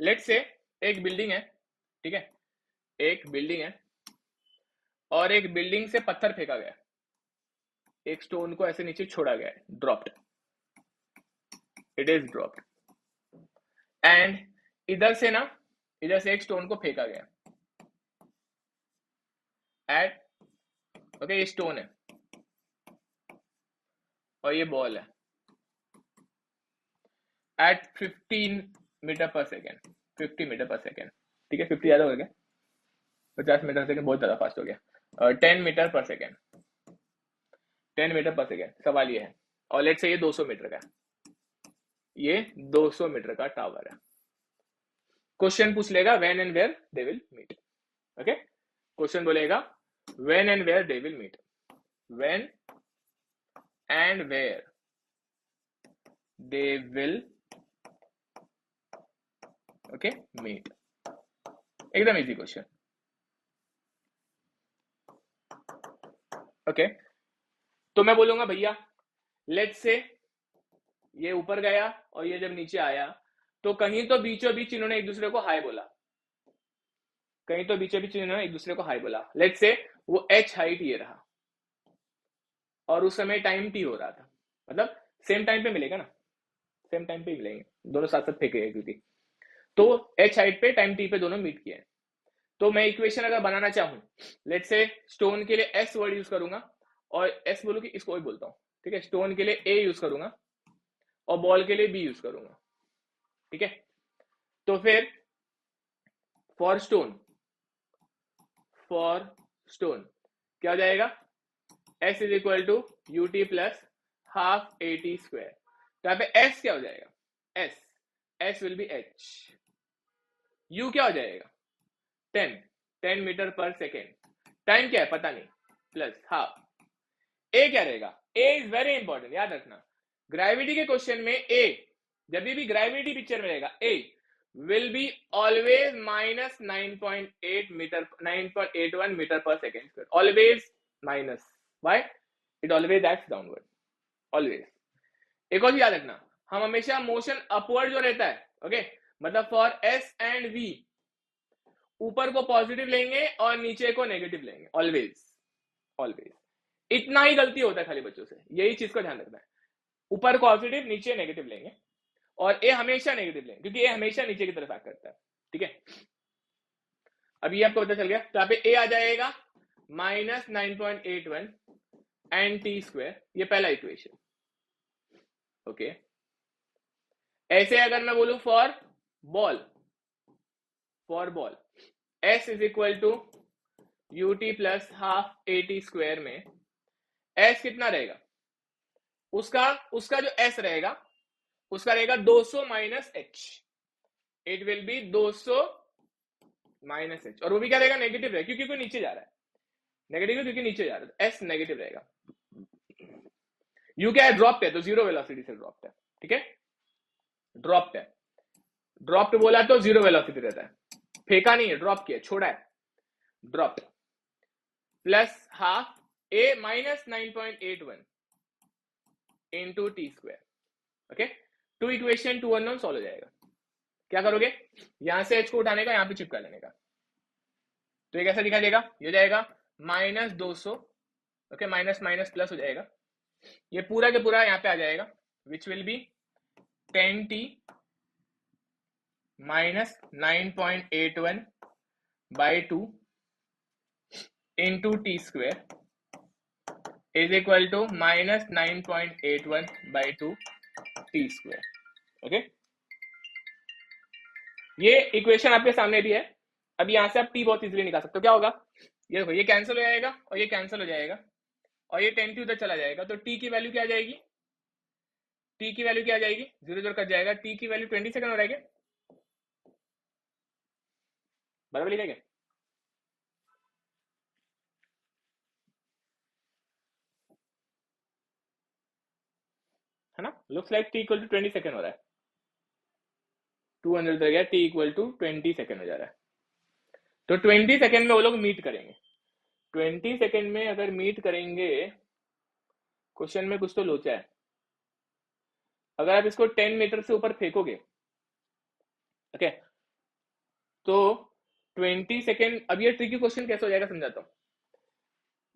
लेट्स से एक बिल्डिंग है, ठीक है, एक बिल्डिंग है और एक बिल्डिंग से पत्थर फेंका गया, एक स्टोन को ऐसे नीचे छोड़ा गया है, dropped, it is dropped, and इधर से ना, इधर से एक स्टोन को फेंका गया एट, ओके ये स्टोन है और ये बॉल है eight 15 metre per second, 50 metre per second, ठीक है, 50 ज्यादा हो गया, 50 मीटर पर सेकेंड बहुत ज्यादा फास्ट हो गया, 10 metre per second, 10 metre per second. सवाल ये है, और लेट्स से ये 200 मीटर का, ये 200 मीटर का टावर है। क्वेश्चन पूछ लेगा when and where they will meet. Okay, question बोलेगा when and where they will meet, when and where they will, okay meet, एकदम इजी क्वेश्चन। ओके, तो मैं बोलूंगा भैया लेट्स से ये ऊपर गया और ये जब नीचे आया तो कहीं तो बीचों बीच इन्होंने एक दूसरे को हाई बोला, कहीं तो बीचों बीच इन्होंने एक दूसरे को हाई बोला। लेट्स से वो h हाइट ये रहा और उस समय टाइम t हो रहा था, मतलब सेम टाइम पे मिलेगा ना, सेम टाइम पे मिलेंगे, दोनों साथ साथ फेंके क्योंकि, तो h हाइट पे टाइम t पे दोनों मीट किए। तो मैं इक्वेशन अगर बनाना चाहूं, लेट्स से स्टोन के लिए s वर्ड यूज करूंगा और s बोलूं कि इसको ही बोलता हूं, ठीक है, स्टोन के लिए a यूज करूंगा और बॉल के लिए b यूज करूंगा, ठीक है। तो फिर फॉर स्टोन क्या हो जाएगा, s is equal to U T plus half A T square. तो यहाँ पे s क्या हो जाएगा, s will be h, u क्या हो जाएगा 10 मीटर पर सेकेंड, टाइम क्या है पता नहीं, प्लस हाफ, a क्या रहेगा, a इज वेरी इंपॉर्टेंट, याद रखना ग्रेविटी के क्वेश्चन में a, जब भी ग्रेविटी पिक्चर में रहेगा a will be always minus 9.8 metre, 9.81 metre per second square, always minus, why it always acts downward, always। एक और याद रखना, हम हमेशा मोशन अपवर्ड जो रहता है, ओके, मतलब फॉर s एंड v ऊपर को पॉजिटिव लेंगे और नीचे को नेगेटिव लेंगे, ऑलवेज ऑलवेज। इतना ही गलती होता है खाली बच्चों से, यही चीज का ध्यान रखना है। ऊपर पॉजिटिव नीचे नेगेटिव लेंगे, और ए हमेशा नेगेटिव लेंगे क्योंकि ए हमेशा नीचे की तरफ एक्ट करता है, ठीक है। अब ये आपको पता चल गया, तो यहाँ पे ए आ जाएगा -9.81 एंड टी स्क्वायर, ये पहला इक्वेशन, ओके। ऐसे अगर मैं बोलूं for ball s is equal to ut plus half eighty square में s कितना रहेगा, उसका जो s रहेगा उसका रहेगा 200 minus h, it will B 200 minus h, और वो भी क्या रहेगा, नेगेटिव रहेगा क्योंकि कोई नीचे जा रहा है, नेगेटिव क्योंकि नीचे जा रहा है, s नेगेटिव रहेगा। u क्या है, ड्रॉप है, तो जीरो वेलोसिटी से ड्रॉप है, ठीक है। ड्रॉप है, ड्रॉप बोला तो जीरो वेलोसिटी रहता है, फेंका नहीं है, ड्रॉप किया, छोड़ा है, drop plus half A minus 9.81 into T square, okay. Two equation two unknown solve हो जाएगा। क्या करोगे, यहां से h को उठाने का, यहां पे चिपका लेने का, तो ये कैसा दिखाई देगा, ये हो जाएगा -200, ओके, माइनस माइनस प्लस हो जाएगा, ये पूरा के पूरा यहाँ पे आ जाएगा, which will be 10t minus 9.81 by 2 into T square is equal to minus 9.81 by 2 T square, okay. ये इक्वेशन आपके सामने भी है। अब यहां से आप t बहुत इजीली निकाल सकते हो, क्या होगा, ये देखो, ये कैंसिल हो जाएगा और ये कैंसिल हो जाएगा और ये 10t उधर चला जाएगा, तो t की वैल्यू क्या आ जाएगी, t की वैल्यू क्या आ जाएगी, 0 कट जाएगा, t की वैल्यू 20 सेकंड हो रहेगा, बराबर लिखा क्या, है ना, looks like t equal to 20 second हो रहा है, 200 उधर गया, t इक्वल टू 20 सेकंड हो जा रहा है। तो 20 सेकंड में वो लोग मीट करेंगे, 20 सेकंड में अगर मीट करेंगे, क्वेश्चन में कुछ तो लोचा है। अगर आप इसको 10 मीटर से ऊपर फेंकोगे, ओके, तो 20 सेकंड, अब ये ट्रिकी क्वेश्चन कैसे हो जाएगा समझाता हूं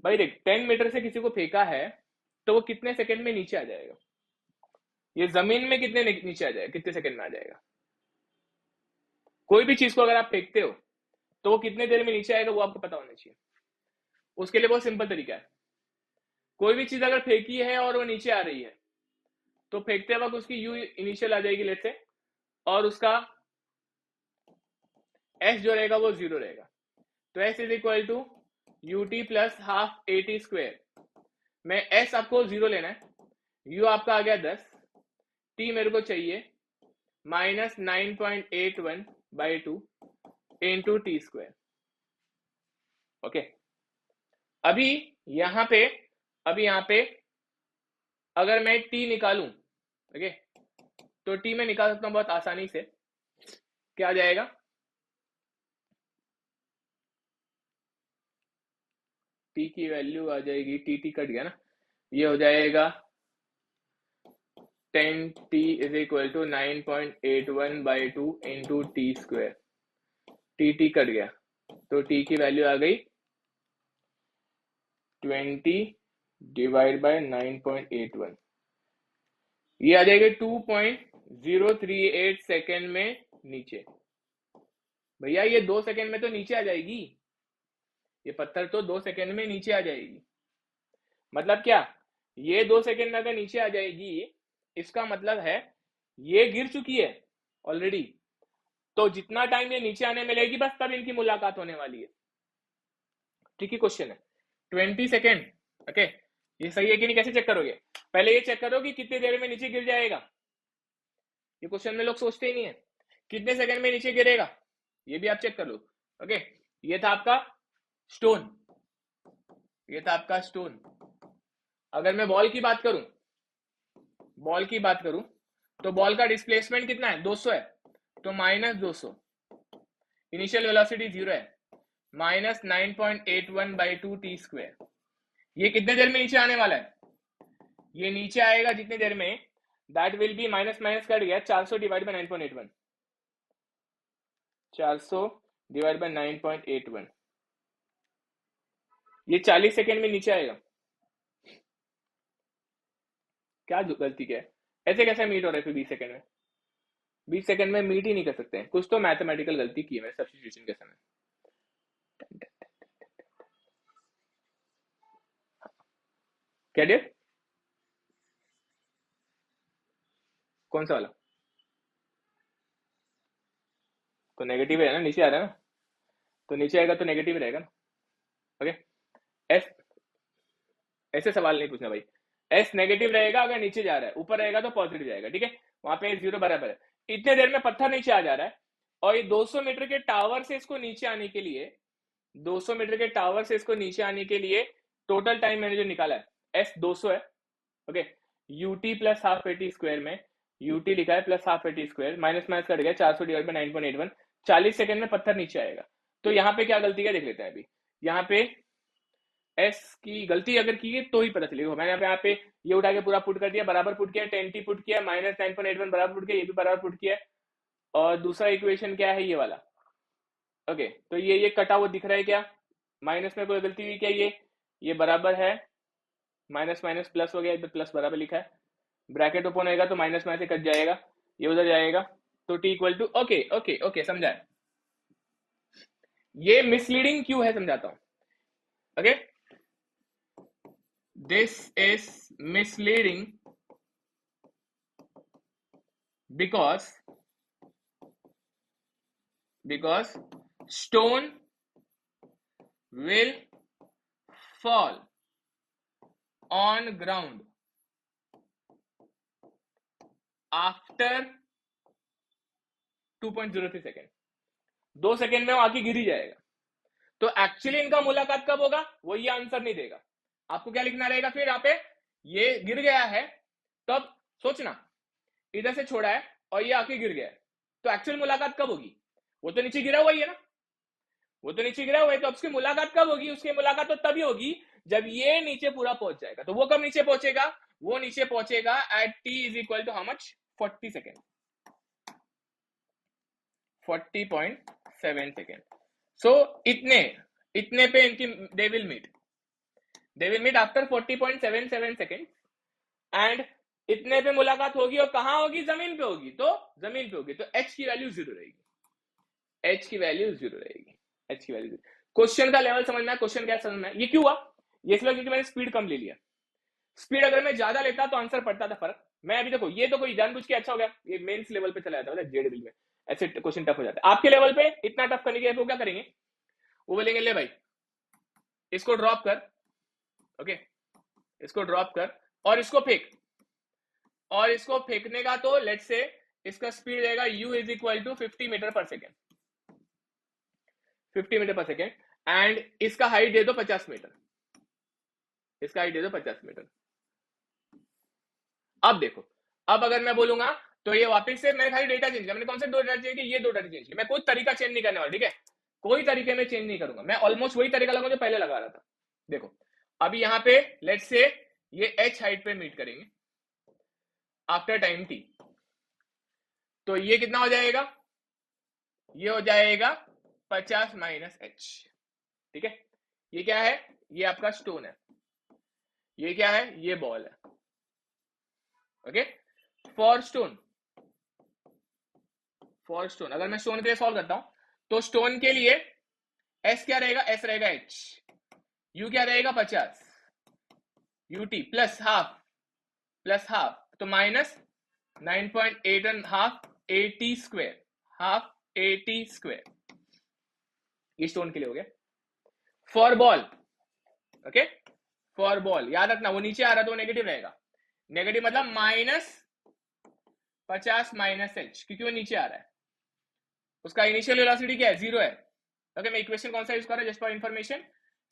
भाई। देख, 10 मीटर से किसी को फेंका है तो वो कितने सेकंड में नीचे आ जाएगा, ये जमीन में कितने नीचे आ जाएगा, कितने सेकंड में आ जाएगा। कोई भी चीज को अगर आप फेंकते हो तो वो कितने देर में नीचे आएगा, वो आपको पता होना चाहिए। उसके लिए बहुत सिंपल तरीका है, कोई भी चीज अगर फेंकी है और वो नीचे आ रही है तो फेंकते वक्त उसकी यू इनिशियल आ जाएगी लेट से, और उसका एस जो रहेगा वो 0 रहेगा, तो S is equal to UT plus half eighty square में एस आपको 0 लेना है, यू आपका आ गया 10, टी मेरे को चाहिए minus 9.81 by 2 into T square, okay. अभी यहां पे अगर मैं टी निकालूं, ओके, तो टी में निकाल सकता हूं बहुत आसानी से, क्या आ जाएगा, टी की वैल्यू आ जाएगी, टी कट गया ना, ये हो जाएगा 10t is equal to 9.81 by 2 into T square, t cut गया तो टी की वैल्यू आ गई 20 डिवाइड बाय 9.81, ये आ जाएगा 2.038 सेकेंड में नीचे। भैया ये 2 सेकेंड में तो नीचे आ जाएगी, ये पत्थर तो 2 सेकेंड में नीचे आ जाएगी। मतलब क्या, ये 2 सेकेंड में अगर नीचे आ जाएगी, इसका मतलब है ये गिर चुकी है ऑलरेडी, तो जितना टाइम ये नीचे आने में लगेगी बस तब इनकी मुलाकात होने वाली है। ठीक है, क्वेश्चन है 20 सेकेंड, ओके। ये सही है कि नहीं, कैसे चेक करोगे, पहले ये चेक करो कि कितनी देर में नीचे गिर जाएगा। ये क्वेश्चन में लोग सोचते ही नहीं है कितने सेकंड में नीचे गिरेगा, ये भी आप चेक कर लो, ओके। ये था आपका स्टोन, ये था आपका स्टोन। अगर मैं बॉल की बात करूं, तो बॉल का डिस्प्लेसमेंट कितना है, 200 है, तो माइनस 200, इनिशियल वेलोसिटी 0 है, माइनस 9.81 बाई 2 टी स्क्वायर। ये कितने देर में नीचे आने वाला है, ये नीचे आएगा जितने देर में, that will be minus minus cut गया, 400 डिवाइड बाई 9.81, 400 डिवाइड बाय 9.81, ये 40 सेकेंड में नीचे आएगा। क्या गलती क्या है, ऐसे कैसे मीट हो रहा है फिर 20 सेकेंड में? 20 सेकेंड में मीट ही नहीं कर सकते हैं, कुछ तो मैथमेटिकल गलती की है मैंने सब्स्टिट्यूशन के समय। क्या डियर? कौन सा वाला? तो नेगेटिव है ना, नीचे आ रहा है ना, तो नीचे आएगा तो नेगेटिव रहेगा ना। ओके, एस ऐसे सवाल नहीं पूछना भाई। एस नेगेटिव रहेगा अगर नीचे जा रहा है, ऊपर रहेगा तो पॉजिटिव जाएगा, ठीक है। वहां पे 0 बराबर है। इतने देर में पत्थर नीचे आ जा रहा है और ये 200 मीटर के टावर से इसको नीचे आने के लिए, 200 मीटर के टावर से इसको नीचे आने के लिए टोटल टाइम मैंने जो निकाला है एस 200 है। Okay, UT plus half eighty square में यूटी लिखा है plus half eighty square, minus minus cut गया, 400 डिवाइड बाय 9.81, 40 सेकंड में पत्थर नीचे आएगा। तो यहाँ पे क्या गलती है देख लेते हैं अभी। यहाँ पे एस की गलती अगर की है तो ही पता चलेगा। मैंने यहाँ पे ये उठा के पूरा पुट कर दिया, बराबर पुट किया, 10t पुट किया, माइनस 9.81 बराबर पुट किया, ये भी बराबर पुट किया। और दूसरा इक्वेशन क्या है, ये वाला। ओके, तो ये कटा हुआ दिख रहा है क्या? माइनस में कोई गलती हुई क्या? ये बराबर है, माइनस माइनस प्लस हो गया, इधर प्लस बराबर लिखा है, ब्रैकेट ओपन होगा तो माइनस में से कट जाएगा, ये उधर जाएगा, तो t equal to, okay okay okay, समझा है। ये मिसलीडिंग क्यों है समझाता हूं। Okay, this is misleading because stone will fall on ground after 2.03 second. 2 second में वो आके गिर ही जाएगा। तो एक्चुअली इनका मुलाकात कब होगा वो ये आंसर नहीं देगा। आपको क्या लिखना रहेगा फिर यहाँ पे, ये गिर गया है, तब सोचना इधर से छोड़ा है और ये आके गिर गया है, तो एक्चुअल मुलाकात कब होगी? वो तो नीचे गिरा हुआ ही है ना, वो तो नीचे गिरा हुआ है, तो उसकी मुलाकात कब होगी? उसकी मुलाकात तो तभी होगी जब ये नीचे पूरा पहुंच जाएगा। तो वो कब नीचे पहुंचेगा? वो नीचे पहुंचेगा at t is equal to how much? 40 second, 40.7 second. So इतने पे इनकी they will meet after 40.77 second, and इतने पे मुलाकात होगी। और कहां होगी? जमीन पे होगी। तो जमीन पे होगी तो h की वैल्यू 0 रहेगी, h की वैल्यू 0 रहेगी, h की वैल्यू। क्वेश्चन का लेवल समझना है, क्वेश्चन क्या समझना है। ये क्यों हुआ? ये इसलिए क्योंकि मैंने स्पीड कम ले लिया। स्पीड अगर मैं ज्यादा लेता तो आंसर पड़ता था फर्क। मैं अभी देखो, ये तो कोई जानबूझ के अच्छा हो गया, ये मेंस लेवल पे चला जाता है, जेडबल में ऐसे क्वेश्चन टफ हो जाता है। आपके लेवल पे इतना टफ करने के लिए वो क्या करेंगे, वो बोलेंगे ले भाई इसको ड्रॉप कर, ओके इसको ड्रॉप कर और इसको फेंक, और इसको फेंकने का तो लेट से इसका स्पीड रहेगा u is equal to 50 metre per second, 50 metre per second, and इसका हाइट दे दो 50 मीटर, इसका हाइट दे दो 50 मीटर। अब देखो, अब अगर मैं बोलूंगा तो ये वापस से मैंने खाली डेटा चेंज किया, मैंने कौन से 2 डेटा चेंज किया? ये 2 डेटा चेंज किया। मैं कोई तरीका चेंज नहीं करने वाला, ठीक है, कोई तरीके में चेंज नहीं करूंगा, मैं ऑलमोस्ट वही तरीका लगाऊंगा जो पहले लगा रहा था। देखो अभी यहाँ पे लेट से ये h हाइट पे मीट करेंगे आफ्टर टाइम t, तो ये कितना हो जाएगा? ये हो जाएगा 50 माइनस h, ठीक है। ये क्या है? ये आपका स्टोन है, ये क्या है? ये बॉल है, ओके। फॉर स्टोन अगर मैं स्टोन के लिए सॉल्व करता हूं तो स्टोन के लिए s क्या रहेगा? s रहेगा h, u क्या रहेगा? 50, ut प्लस हाफ तो minus 9.8 half 80 square, half 80 square, ये स्टोन के लिए हो गया। For ball, okay, for ball याद रखना वो नीचे आ रहा है तो वो नेगेटिव रहेगा, नेगेटिव मतलब माइनस 50 माइनस h, क्योंकि वो नीचे आ रहा है, उसका इनिशियल वेलोसिटी क्या है? 0 है। ओके, मैं इक्वेशन कौन सा यूज कर रहा हूं just for information,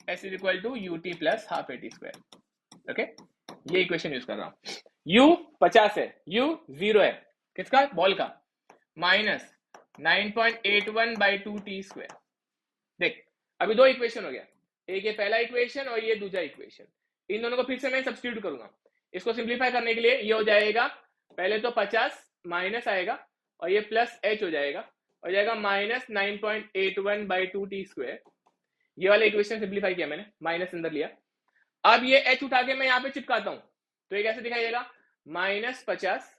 s is equal to ut plus half 80 square, okay, ये इक्वेशन यूज कर रहा हूं। u 50 है, u 0 है, किसका? बॉल का, माइनस 9.81 बाई 2t स्क्वायर। देख अभी 2 इक्वेशन हो गया, एक ये पहला इक्वेशन और ये दूसरा इक्वेशन, इन दोनों को फिर से मैं सब्स्टिट्यूट करूंगा। इसको सिंप्लीफाई करने के लिए ये हो जाएगा, पहले तो 50 माइनस आएगा और ये प्लस h हो जाएगा, हो जाएगा -9.81/2t²। ये वाला इक्वेशन सिंप्लीफाई किया मैंने, माइनस अंदर लिया। अब ये h उठा के मैं यहाँ पे चिपकाता हूं, तो ये कैसे दिखाई देगा, -50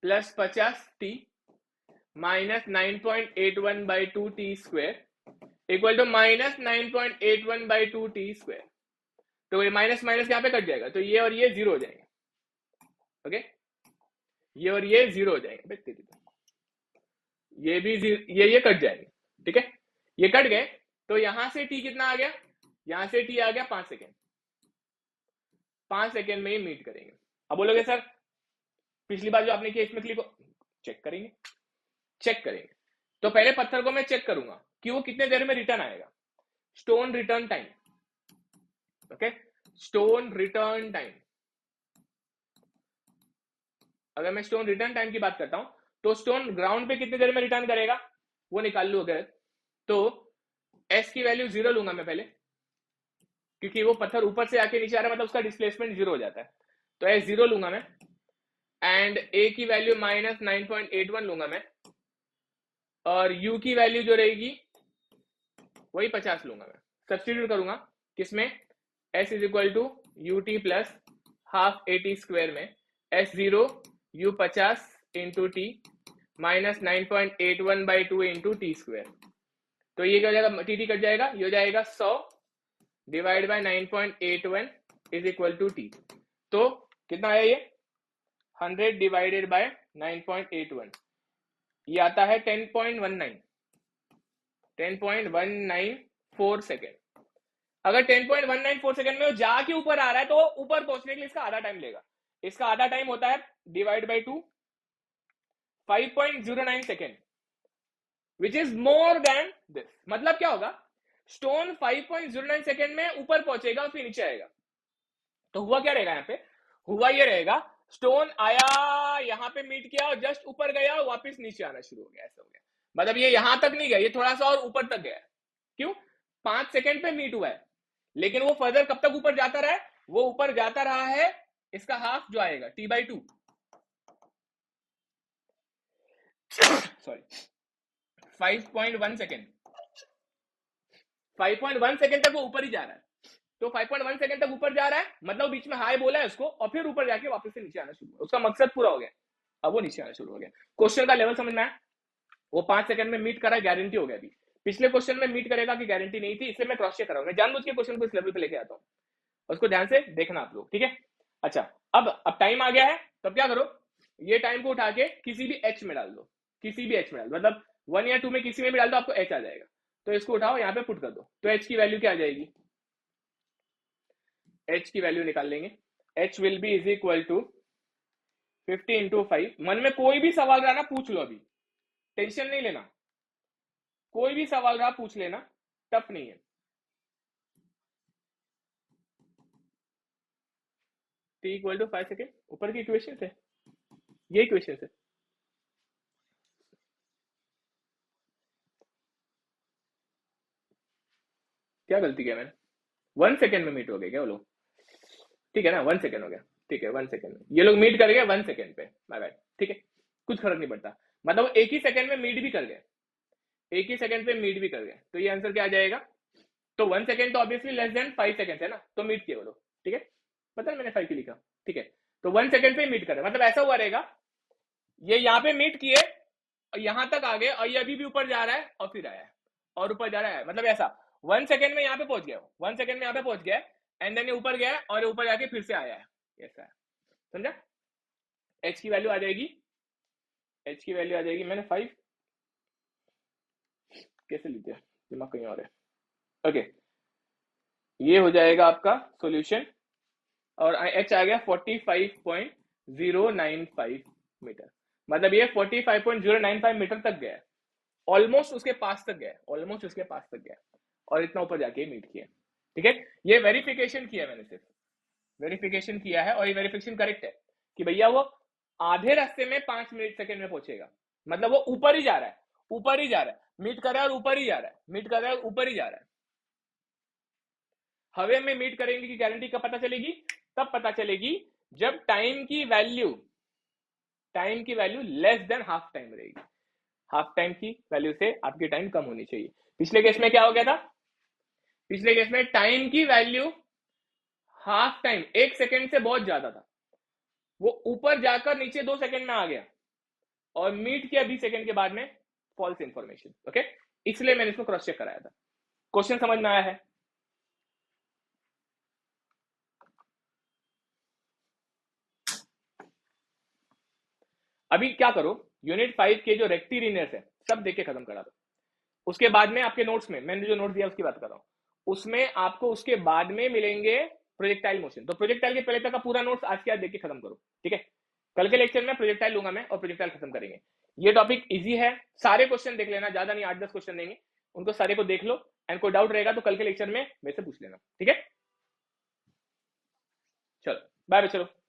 + 50t -9.81/2t² equal to -9.81/2t²। तो ये माइनस माइनस यहाँ पे कट जाएगा, तो ये और ये जीरो हो जाएंगे। ओके, ये और ये जीरो हो जाएंगे, ये भी ये कट जाएंगे। ठीक है, ये कट गए, तो यहां से t कितना आ गया, यहां से t आ गया 5 सेकेंड। 5 सेकेंड में ही मीट करेंगे। अब बोलोगे सर पिछली बार जो आपने किया इसमें क्लिक चेक करेंगे, तो पहले पत्थर को मैं चेक करूंगा कि वो कितने देर में रिटर्न आएगा। Stone return time, okay, stone return time. अगर मैं स्टोन रिटर्न टाइम की बात करता हूं तो स्टोन ग्राउंड पे कितने देर में रिटर्न करेगा वो निकाल लू। अगर तो s की वैल्यू 0 लूंगा मैं पहले, क्योंकि वो पत्थर ऊपर से आके नीचे आ रहा है, मतलब उसका डिस्प्लेसमेंट 0 हो जाता है, तो s 0 लूंगा मैं। एंड a की वैल्यू -9.81 लूंगा मैं, और u की वैल्यू जो रहेगी वही 50 लूंगा मैं। सब्स्टिट्यूट करूंगा किसमें, s is equal to ut plus half at² में s0 u 50 into T -9.81/2 into t²। तो ये क्या हो जाएगा, टी कट जाएगा, ये हो जाएगा 100 divide by 9.81 is equal to t. तो कितना आया ये, 100 डिवाइडेड बाय 9.81, ये आता है 10.194 सेकेंड। अगर 10.194 सेकेंड में वो जाके ऊपर आ रहा है तो ऊपर पहुंचने के लिए इसका आधा टाइम लेगा। इसका आधा टाइम होता है divide by 2, 5.09 second, which is more than this. मतलब क्या होगा, स्टोन 5.09 सेकेंड में ऊपर पहुंचेगा और फिर नीचे आएगा। तो हुआ क्या रहेगा यहाँ पे, हुआ ये रहेगा, स्टोन आया यहाँ पे मीट किया और जस्ट ऊपर गया और वापस नीचे आना शुरू हो गया, ऐसा हो गया। मतलब ये यहां तक नहीं गया, ये थोड़ा सा और ऊपर तक गया। क्यों, 5 सेकेंड पे मीट हुआ है, लेकिन वो फर्दर कब तक ऊपर जाता रहा है, वो ऊपर जाता रहा है इसका हाफ जो आएगा t/2 सॉरी 5.1 सेकेंड, 5.1 सेकेंड तक वो ऊपर ही जा रहा है। तो 5.1 सेकेंड तक ऊपर जा रहा है, मतलब बीच में हाई बोला है उसको और फिर ऊपर जाके वापस से नीचे आना शुरू हुआ, उसका मकसद पूरा हो गया, अब वो नीचे आना शुरू हो गया। क्वेश्चन का लेवल समझ में आया, वो 5 सेकंड में मीट करा, गारंटी हो गया। अभी पिछले क्वेश्चन में मीट करेगा कि गारंटी नहीं थी, इसलिए मैं क्रॉस चेक कर रहा हूं, मैं जानबूझ के क्वेश्चन को इस लेवल पे लेके आता हूं, उसको ध्यान से देखना आप लोग, ठीक है। अच्छा, अब टाइम आ गया है, तो अब क्या करो, ये टाइम को उठा के किसी भी एच में डाल दो, किसी भी एच में डाल दो, मतलब 1 या 2 में किसी में भी डाल दो, आपको एच आ जाएगा। तो इसको उठाओ यहाँ पे पुट कर दो, तो एच की वैल्यू क्या आ जाएगी, एच की वैल्यू निकाल लेंगे, h will be is equal to 50 into 5। मन में कोई भी सवाल रहा ना पूछ लो, अभी टेंशन नहीं लेना, कोई भी सवाल रहा पूछ लेना, टफ नहीं है। t इक्वल टू 5 सेकेंड, ऊपर की इक्वेशन है, ये इक्वेशन है। क्या गलती किया मैंने, 1 सेकेंड में मीट हो गए क्या वो लोग, ठीक है ना, 1 सेकेंड हो गया, ठीक है 1 सेकेंड में ये लोग मीट कर गए 1 सेकेंड पे, माय बैड, ठीक है, कुछ फर्क नहीं पड़ता, मतलब एक ही सेकेंड में मीट भी कर गए, एक ही सेकेंड पे मीट भी कर गए, तो ये आंसर क्या आ जाएगा। तो 1 सेकेंड तो ऑब्वियसली लेस देन 5 सेकेंड है ना, तो मीट किए वो लोग, ठीक है, पता है मैंने 5 क्यों लिखा, ठीक है। तो 1 सेकेंड पे मीट कर रहे, मतलब ऐसा हुआ रहेगा, ये यहाँ पे मीट किए और यहां तक आ गए, और ये अभी भी ऊपर जा रहा है और फिर आया है और ऊपर जा रहा है, मतलब ऐसा 1 सेकेंड में यहाँ पे पहुंच गया, 1 सेकेंड में यहाँ पे पहुंच गया, एंड देन ये ऊपर गया और ऊपर जाके फिर से आया है, ऐसा है, समझा। एच की वैल्यू आ जाएगी, एच की वैल्यू आ जाएगी, मैंने 5 कैसे ली थी, दिमाग कहीं और है, ओके, ये हो जाएगा आपका सॉल्यूशन, और एच आ गया 45.095 मीटर, मतलब ये 45.095 मीटर तक गया, ऑलमोस्ट उसके पास तक गया, ऑलमोस्ट उसके पास तक गया, और इतना ऊपर जाके मीट किया, ठीक है। ये वेरिफिकेशन किया मैंने, सिर्फ वेरिफिकेशन किया है, और ये वेरिफिकेशन करेक्ट है कि भैया वो आधे रास्ते में 5 मिनट सेकेंड में पहुंचेगा, मतलब वो ऊपर ही जा रहा है, ऊपर ही जा रहा है, मीट कर रहा है और ऊपर ही जा रहा है, मीट कर रहा है और ऊपर ही जा रहा है। हवे में मीट करेंगे की गारंटी कब पता चलेगी, तब पता चलेगी जब टाइम की value less than half time रहेगी। हाफ टाइम की वैल्यू से आपकी टाइम कम होनी चाहिए। पिछले केस में क्या हो गया था? पिछले केस में टाइम की वैल्यू हाफ टाइम 1 सेकेंड से बहुत ज्यादा था, वो ऊपर जाकर नीचे 2 सेकेंड में आ गया और मीट किया 20 सेकेंड के बाद में फॉल्स इंफॉर्मेशन। ओके, इसलिए मैंने इसको क्रॉस चेक कराया था। क्वेश्चन समझ में आया है? अभी क्या करो, यूनिट 5 के जो रेक्टिलिनियर्स है सब देख के खत्म करा दो। उसके बाद में आपके नोट्स में मैंने जो नोट दिया उसकी बात कर रहा हूं, उसमें आपको उसके बाद में मिलेंगे प्रोजेक्टाइल मोशन। तो प्रोजेक्टाइल के पहले तक का पूरा नोट्स आज के आज देख के खत्म करो, ठीक है? कल के लेक्चर में प्रोजेक्टाइल लूंगा मैं और प्रोजेक्टाइल खत्म करेंगे। ये टॉपिक इजी है, सारे क्वेश्चन देख लेना, ज्यादा नहीं 8-10 क्वेश्चन देंगे, उनको सारे को देख लो एंड कोई डाउट रहेगा तो कल के लेक्चर में मेरे से पूछ लेना, ठीक है? चलो बाय, चलो।